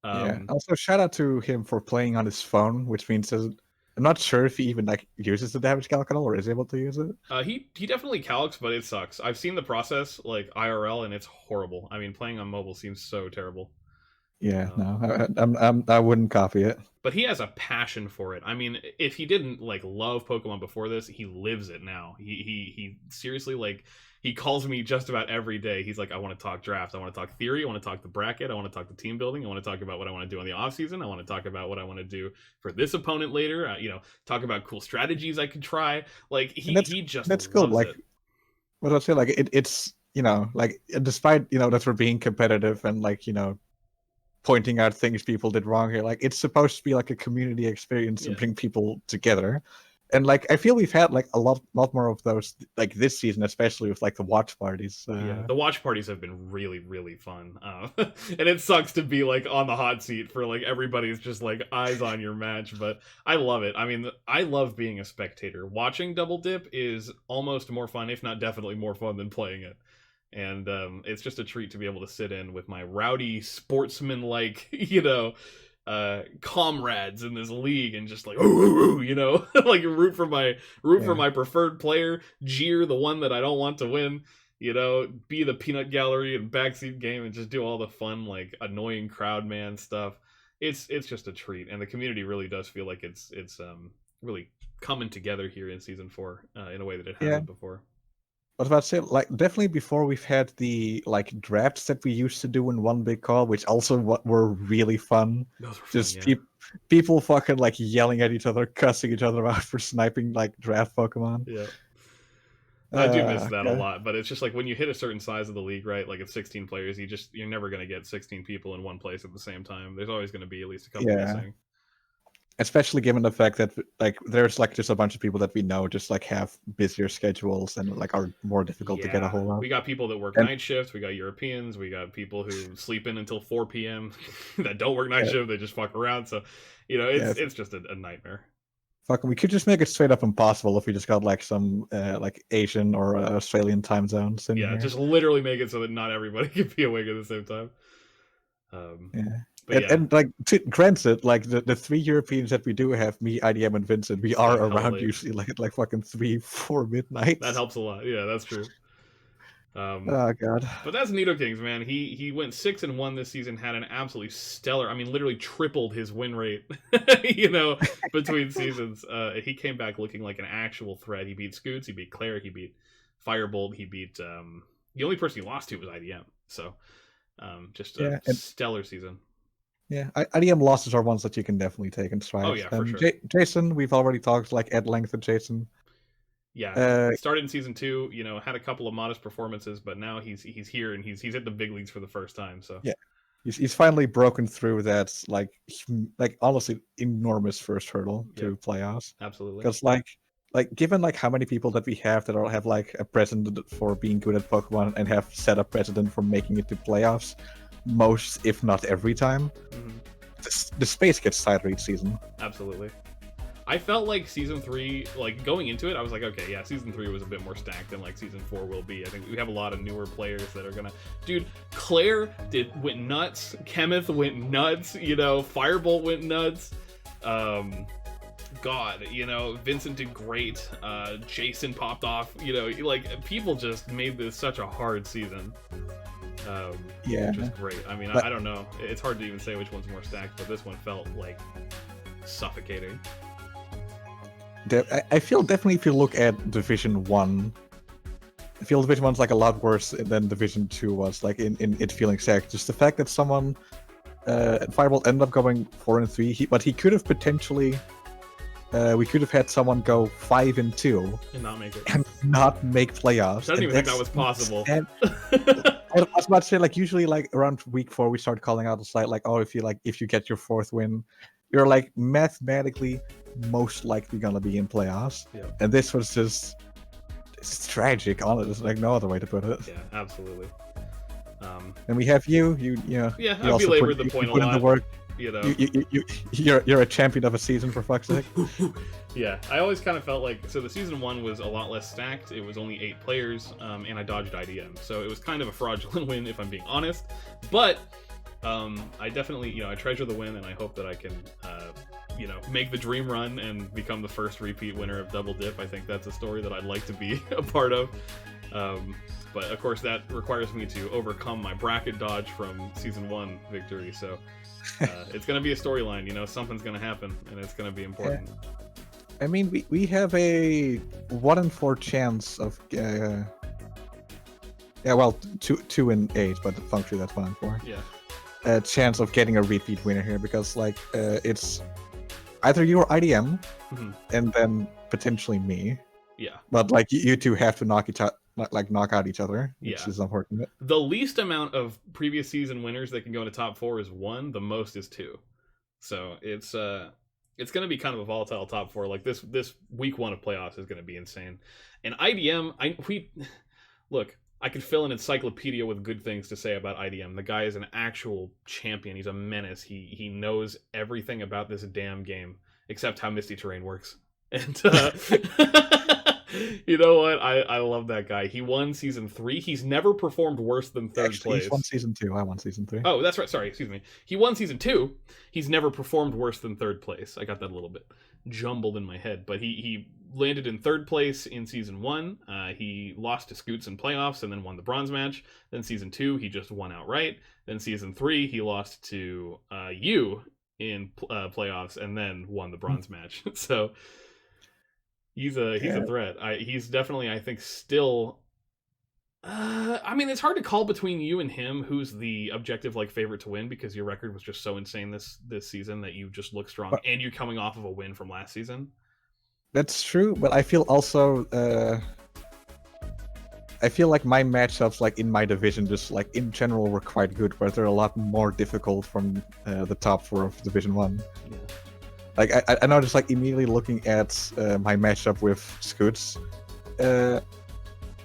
Also, shout out to him for playing on his phone, which means that I'm not sure if he even like uses the damage calculator or is able to use it. He definitely calcs, but it sucks. I've seen the process like IRL, and it's horrible. I mean, playing on mobile seems so terrible. Yeah, no, I wouldn't copy it. But he has a passion for it. I mean, if he didn't like love Pokemon before this, he lives it now. He seriously, like, he calls me just about every day. He's like, I want to talk draft. I want to talk theory. I want to talk the bracket. I want to talk the team building. I want to talk about what I want to do in the off season. I want to talk about what I want to do for this opponent later. Talk about cool strategies I could try. Like he just that's cool. Like, it. What I'll say, like it's like despite that we're being competitive and like pointing out things people did wrong here, like it's supposed to be like a community experience and bring people together. And like I feel we've had like a lot more of those like this season, especially with like the watch parties. Yeah, the watch parties have been really, really fun, and it sucks to be like on the hot seat for like everybody's just like eyes on your match. But I love it. I mean, I love being a spectator. Watching Double Dip is almost more fun, if not definitely more fun, than playing it. And it's just a treat to be able to sit in with my rowdy sportsman-like, comrades in this league and just like, ooh, you know, like root for my preferred player, jeer the one that I don't want to win, you know, be the peanut gallery and backseat game and just do all the fun, like annoying crowd man stuff. It's just a treat, and the community really does feel like it's really coming together here in season 4 in a way that it hasn't before. I was about to say, like, definitely before we've had the like drafts that we used to do in one big call, which also were really fun. Those were just fun, people fucking like yelling at each other, cussing each other out for sniping like draft Pokemon. Yeah. I do miss that a lot, but it's just like when you hit a certain size of the league, right? Like it's 16 players, you're never going to get 16 people in one place at the same time. There's always going to be at least a couple missing. Especially given the fact that like there's like just a bunch of people that we know just like have busier schedules and like are more difficult to get a hold of. We got people that work night shifts, we got Europeans, we got people who sleep in until 4 p.m. that don't work night shift, they just fuck around. So, you know, it's just a nightmare. Fucking, we could just make it straight up impossible if we just got like some like Asian or Australian time zones in here. Just literally make it so that not everybody can be awake at the same time. And like, granted, like the 3 Europeans that we do have, me, IDM, and Vincent, we are around usually like fucking 3-4 midnight. That helps a lot. Yeah, that's true. Oh god. But that's Nidokings, man. He went 6-1 this season, had an absolutely stellar, I mean, literally tripled his win rate, you know, between seasons. He came back looking like an actual threat. He beat Scoots, he beat Claire, he beat Firebolt, he beat the only person he lost to was IDM. So just a stellar season. Yeah, IDM losses are ones that you can definitely take in stride. Oh yeah, for sure. Jason, we've already talked like at length with Jason. Yeah, started in season 2. You know, had a couple of modest performances, but now he's here and he's hit the big leagues for the first time. So yeah, he's finally broken through that like honestly enormous first hurdle to playoffs. Absolutely, because like given like how many people that we have that have like a precedent for being good at Pokemon and have set a precedent for making it to playoffs. Most, if not every time, the space gets tighter each season. Absolutely. I felt like season 3, like going into it, I was like, okay, yeah, season 3 was a bit more stacked than like season 4 will be. I think we have a lot of newer players that are gonna, dude. Claire went nuts. Kenneth went nuts. You know, Firebolt went nuts. God, you know, Vincent did great. Jason popped off. You know, like people just made this such a hard season. Which was great. I mean, I don't know. It's hard to even say which one's more stacked, but this one felt like suffocating. I feel definitely if you look at Division 1, I feel Division 1's like a lot worse than Division 2 was, like in it feeling stacked. Just the fact that someone, Firebolt ended up going 4-3, but he could have potentially, we could have had someone go 5-2 and not make it, and not make playoffs. I didn't even think that was possible. I was about to say, like, usually like around week 4 we start calling out the site like, oh, if you get your 4th win, you're like mathematically most likely gonna be in playoffs. And this was just, it's tragic. There's like no other way to put it. Yeah, absolutely. And we have you know. Yeah, I belabored the point a lot. In the work. You know, you're a champion of a season, for fuck's sake. Yeah, I always kind of felt like, so the season 1 was a lot less stacked. It was only 8 players, and I dodged IDM, so it was kind of a fraudulent win if I'm being honest. But I definitely, you know, I treasure the win, and I hope that I can, you know, make the dream run and become the first repeat winner of Double Dip. I think that's a story that I'd like to be a part of. But of course, that requires me to overcome my bracket dodge from season 1 victory. So it's going to be a storyline, you know, something's going to happen, and it's going to be important. I mean, we have a 1 in 4 chance of, 2 in 8, but functionally that's 1 in 4. Yeah. A chance of getting a repeat winner here, because like it's either you or IDM, and then potentially me. Yeah. But like you two have to knock out each other, which is unfortunate. The least amount of previous season winners that can go into top 4 is 1. The most is 2. So it's going to be kind of a volatile top 4. Like this week 1 of playoffs is going to be insane. And IDM, look, I could fill an encyclopedia with good things to say about IDM. The guy is an actual champion. He's a menace. He knows everything about this damn game, except how Misty Terrain works. And You know what? I love that guy. He won season 3. He's never performed worse than third place. He's won season 2. I won season 3. Oh, that's right. Sorry, excuse me. He won season 2. He's never performed worse than third place. I got that a little bit jumbled in my head, but he landed in third place in season 1. He lost to Scoots in playoffs and then won the bronze match. Then season 2, he just won outright. Then season 3, he lost to you in playoffs and then won the bronze match. So he's a threat. He's definitely, I think, still. I mean, it's hard to call between you and him who's the objective favorite to win, because your record was just so insane this season that you just look strong, and you're coming off of a win from last season. That's true, but I feel also I feel like my matchups in my division just in general were quite good, but they're a lot more difficult from the top 4 of Division 1. Yeah. I know just immediately looking at my matchup with Scoots,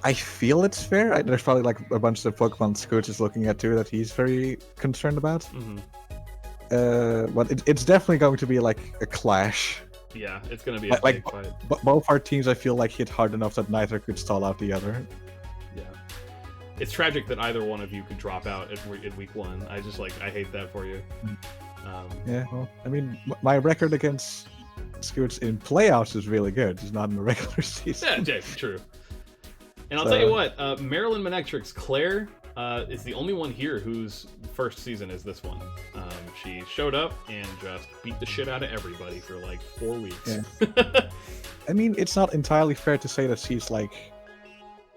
I feel it's fair. There's probably a bunch of Pokemon Scoots is looking at too that he's very concerned about. Mm-hmm. But it's definitely going to be a clash. Yeah, it's going to be a big fight. But both our teams, I feel hit hard enough that neither could stall out the other. Yeah. It's tragic that either one of you could drop out in week 1. I just I hate that for you. Yeah, well, I mean, my record against Scoots in playoffs is really good. It's not in the regular season. Yeah, true. And I'll tell you what, Maryland Manectrix Claire is the only one here whose first season is this one. She showed up and just beat the shit out of everybody for 4 weeks. Yeah. I mean, it's not entirely fair to say that she's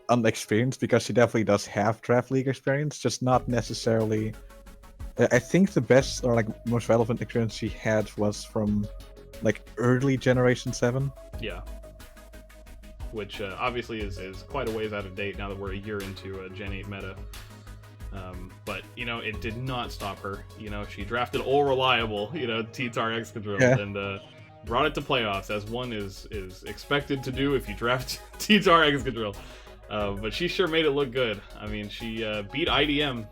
unexperienced, because she definitely does have draft league experience, just not necessarily. I think the best or most relevant experience she had was from early Generation 7. Yeah. Which obviously is quite a ways out of date now that we're a year into Gen 8 meta. But, it did not stop her. She drafted all reliable, T-Tar Excadrill, and brought it to playoffs, as one is expected to do if you draft T-Tar Excadrill. But she sure made it look good. I mean, she beat IDM,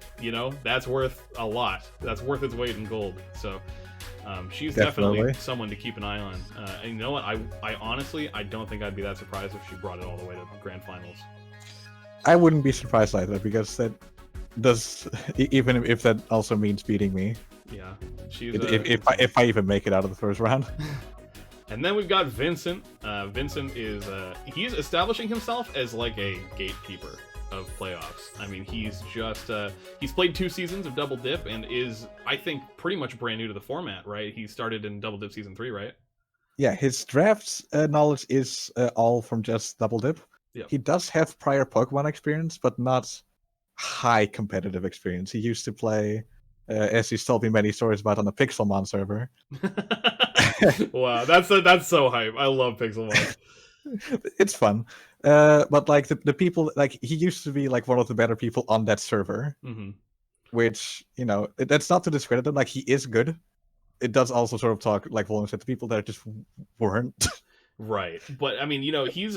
that's worth a lot. That's worth its weight in gold. So she's definitely someone to keep an eye on. And you know what? I honestly, I don't think I'd be that surprised if she brought it all the way to grand finals. I wouldn't be surprised either, because that does, even if that also means beating me. Yeah, she's if I even make it out of the first round. And then we've got Vincent. Vincent is he's establishing himself as a gatekeeper of playoffs. I mean, he's just he's played 2 seasons of Double Dip and is, I think, pretty much brand new to the format, right? He started in Double Dip season 3, right? Yeah, his draft knowledge is all from just Double Dip. Yep. He does have prior Pokemon experience, but not high competitive experience. He used to play, as he's told me many stories about, on the Pixelmon server. Wow, that's so hype. I love Pixelmon. It's fun. But the people, he used to be one of the better people on that server. Mm-hmm. Which, that's not to discredit him. He is good. It does also sort of talk volumes at the people that just weren't. Right, but I mean, he's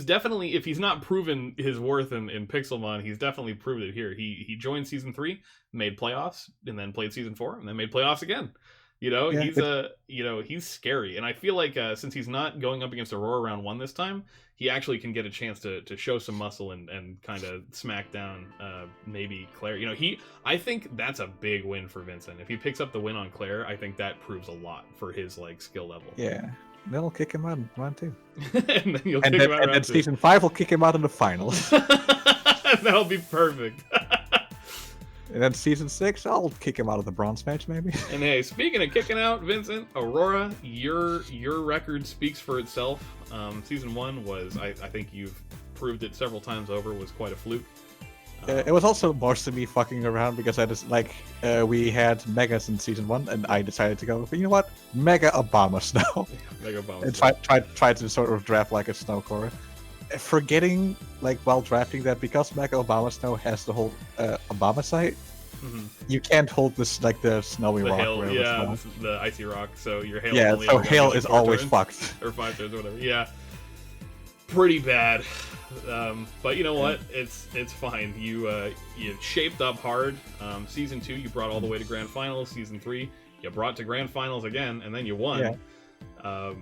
definitely, if he's not proven his worth in Pixelmon, he's definitely proved it here. He joined season 3, made playoffs, and then played season 4, and then made playoffs again. He's scary, and I feel since he's not going up against Aurora round 1 this time, he actually can get a chance to show some muscle and kind of smack down maybe Claire. I think that's a big win for Vincent. If he picks up the win on Claire, I think that proves a lot for his skill level. Yeah. Then I'll kick him out in round 2. And then you'll kick him out in round 2. Season 5 will kick him out in the finals. That'll be perfect. And then season 6, I'll kick him out of the bronze match, maybe. And hey, speaking of kicking out, Vincent, Aurora, your record speaks for itself. Season 1 was, I think you've proved it several times over, was quite a fluke. It was also mostly me fucking around, because I just we had Megas in season 1, and I decided to go, you know what, Mega Obama Snow. Mega Obama. And tried to sort of draft a snow core, forgetting while drafting that because Mega Obama Snow has the whole Obama site. Mm-hmm. You can't hold this the snowy the rock. Hail, yeah, the icy rock. So your hail. Yeah, only so hail is always fucked. Or 5 turns or whatever. Yeah, pretty bad. But you know what? It's fine. You shaped up hard. Season 2, you brought all the way to grand finals. Season 3, you brought to grand finals again, and then you won. Yeah.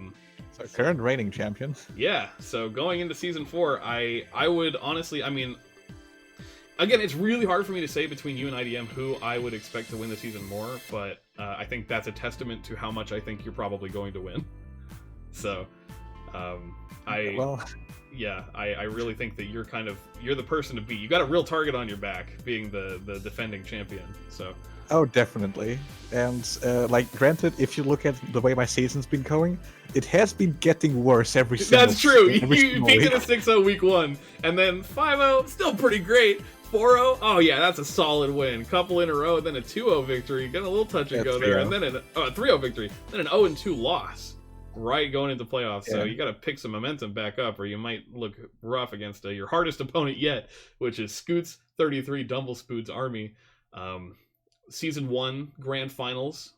So current reigning champion. Yeah, so going into Season 4, I would honestly, I mean, again, it's really hard for me to say between you and IDM who I would expect to win the season more, but I think that's a testament to how much I think you're probably going to win. So, I really think that you're the person to beat. You got a real target on your back, being the defending champion. So. Oh, definitely. And like, granted, if you look at the way my season's been going, it has been getting worse every single. That's true. You single peaked week. at a 6-0 week 1, and then 5-0, still pretty great. 4-0, oh yeah, that's a solid win. Couple in a row, then a 2-0 victory. Got a little touch and go there, and then a 3-0 victory, then an 0-2 loss. Right, going into playoffs, so you got to pick some momentum back up, or you might look rough against your hardest opponent yet, which is Scoots 33 Dumblespood's Army. Season 1 grand finals.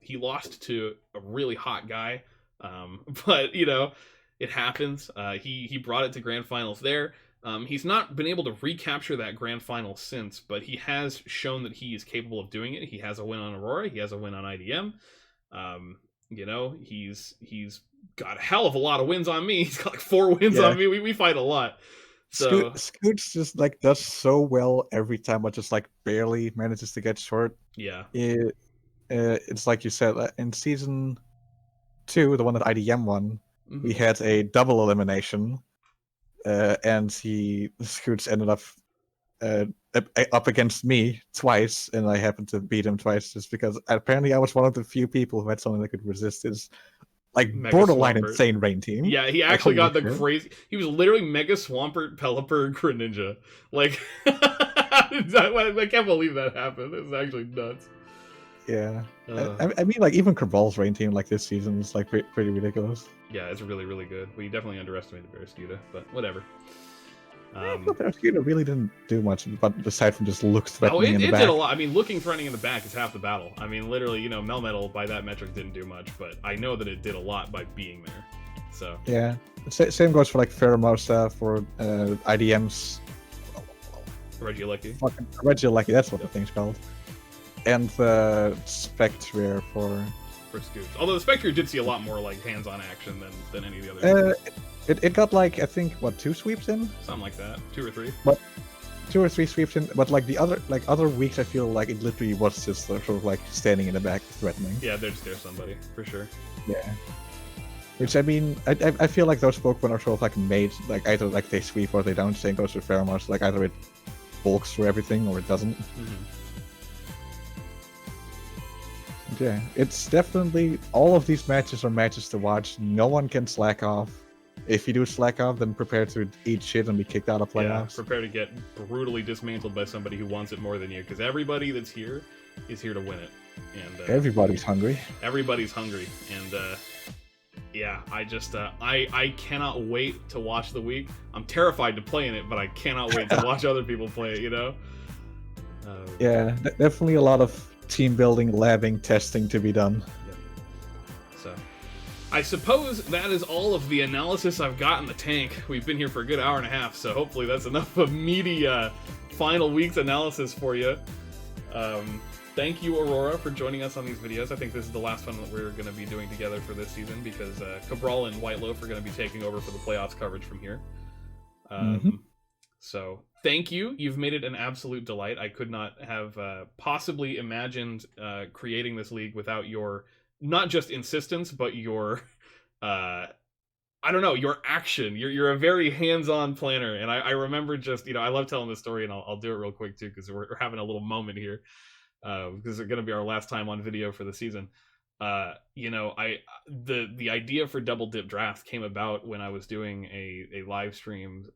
He lost to a really hot guy, but you know, it happens. He brought it to grand finals there. He's not been able to recapture that grand final since, but he has shown that he is capable of doing it. He has a win on Aurora. He has a win on IDM. You know, he's got a hell of a lot of wins on me. He's got like 4 wins on me. We fight a lot. So Scoots just like does so well every time, but just like barely manages to get short. Yeah. It's like you said in season 2, the one that IDM won. We had a double elimination, and Scoots ended up up against me twice, and I happened to beat him twice just because apparently I was one of the few people who had something that could resist his like Mega borderline Swampert. Insane rain team. Yeah, he actually got the crazy. He was literally Mega Swampert, Pelipper, Greninja. Like, I can't believe that happened. It's actually nuts. Yeah, I mean, like even Krabbys' rain team like this season is like pretty ridiculous. Yeah, it's really, really good. We definitely underestimated Barraskewda, but whatever. Barraskewda really didn't do much, but aside from just look threatening in the back. It did a lot. I mean, looking threatening in the back is half the battle. I mean, literally, you know, Melmetal by that metric didn't do much, but I know that it did a lot by being there. So yeah, same goes for like Pheromosa, for IDM's Regieleki. Fucking Regieleki, that's what the thing's called. And the Spectre for Scoots. Although the Spectre did see a lot more like hands-on action than any of the other. It got like I think 2 sweeps in, something like that, 2 or 3. But 2 or 3 sweeps in. But like the other weeks, I feel like it literally was just sort of like standing in the back threatening. Yeah, they're just there somebody for sure. Yeah. Which I mean, I feel like those Pokemon are sort of like made like either like they sweep or they don't. Same goes with Pheromosa. Like either it bulks through everything or it doesn't. Yeah, it's definitely all of these matches are matches to watch. No one can slack off. If you do slack off, then prepare to eat shit and be kicked out of playoffs. Yeah, prepare to get brutally dismantled by somebody who wants it more than you, because everybody that's here is here to win it. And everybody's hungry. Everybody's hungry, and yeah, I just I cannot wait to watch the week. I'm terrified to play in it, but I cannot wait to watch other people play it. You know? Yeah, definitely a lot of team building, labbing, testing to be done. Yep. So, I suppose that is all of the analysis I've got in the tank. We've been here for a good hour and a half, so hopefully that's enough of meaty final week's analysis for you. Thank you, Aurora, for joining us on these videos. I think this is the last one that we're going to be doing together for this season, because Cabral and White Loaf are going to be taking over for the playoffs coverage from here. So, thank you. You've made it an absolute delight. I could not have possibly imagined creating this league without your, not just insistence, but your, I don't know, your action. You're a very hands-on planner. And I remember just, you know, I love telling this story, and I'll do it real quick too, because we're having a little moment here, because it's going to be our last time on video for the season. You know, the idea for Double Dip Draft came about when I was doing a live stream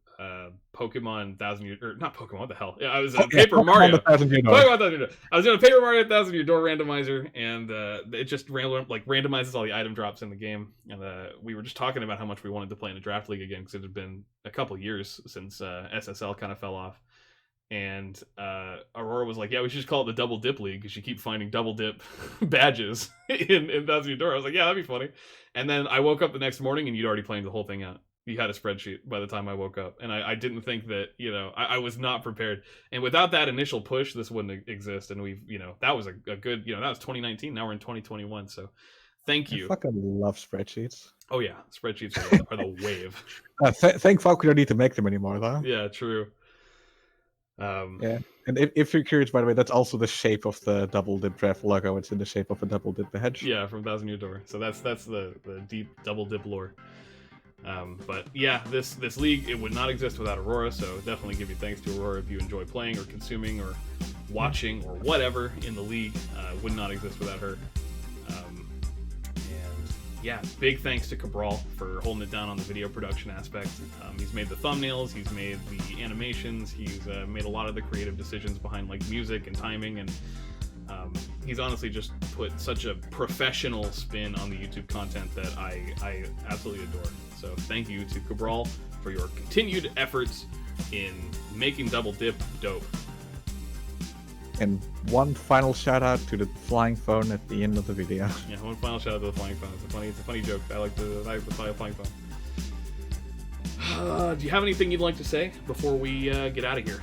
Pokemon 1000 Year, or not Pokemon, what the hell? Yeah, I was Paper Mario. I was doing a Paper Mario 1000 Year Door randomizer, and it just randomizes all the item drops in the game. And we were just talking about how much we wanted to play in a draft league again, because it had been a couple years since SSL kind of fell off. And Aurora was like, yeah, we should just call it the Double Dip League, because you keep finding Double Dip badges in 1000 Year Door. I was like, yeah, that'd be funny. And then I woke up the next morning, and you'd already planned the whole thing out. You had a spreadsheet by the time I woke up, and I didn't think that, you know, I was not prepared. And without that initial push, this wouldn't exist. And we've, you know, that was a good, you know, that was 2019. Now we're in 2021. So thank I you. fucking love spreadsheets. Oh yeah, spreadsheets are the wave. Thank fuck we don't need to make them anymore, though. Yeah, true. Yeah, and if you're curious, by the way, that's also the shape of the Double Dip Draft logo. It's in the shape of a Double Dip badge. Yeah, from Thousand Year Door. So that's the deep double dip lore. But yeah, this league, it would not exist without Aurora, so definitely give you thanks to Aurora if you enjoy playing or consuming or watching or whatever in the league. Would not exist without her. And yeah, big thanks to Cabral for holding it down on the video production aspect. He's made the thumbnails, he's made the animations, he's made a lot of the creative decisions behind like music and timing, and he's honestly just put such a professional spin on the YouTube content that I absolutely adore. So thank you to Cabral for your continued efforts in making Double Dip dope. And one final shout out to the flying phone at the end of the video. Yeah, one final shout out to the flying phone. It's a funny joke. I like the flying phone. Do you have anything you'd like to say before we get out of here?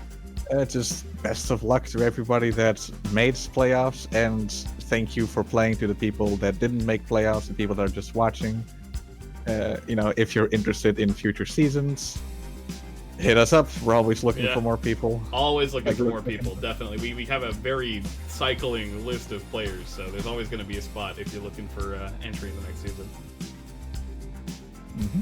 Just best of luck to everybody that made playoffs, and thank you for playing to the people that didn't make playoffs, the people that are just watching. If you're interested in future seasons, hit us up. We're always looking for more people. Always looking for more people, definitely. We have a very cycling list of players, so there's always going to be a spot if you're looking for entry in the next season. Mm-hmm.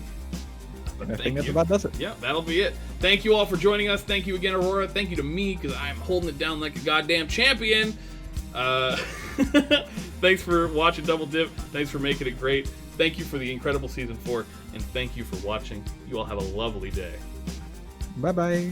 I think that's about does it. Yeah, that'll be it. Thank you all for joining us. Thank you again, Aurora. Thank you to me, because I'm holding it down like a goddamn champion. Thanks for watching Double Dip. Thanks for making it great. Thank you for the incredible Season 4, and thank you for watching. You all have a lovely day. Bye-bye.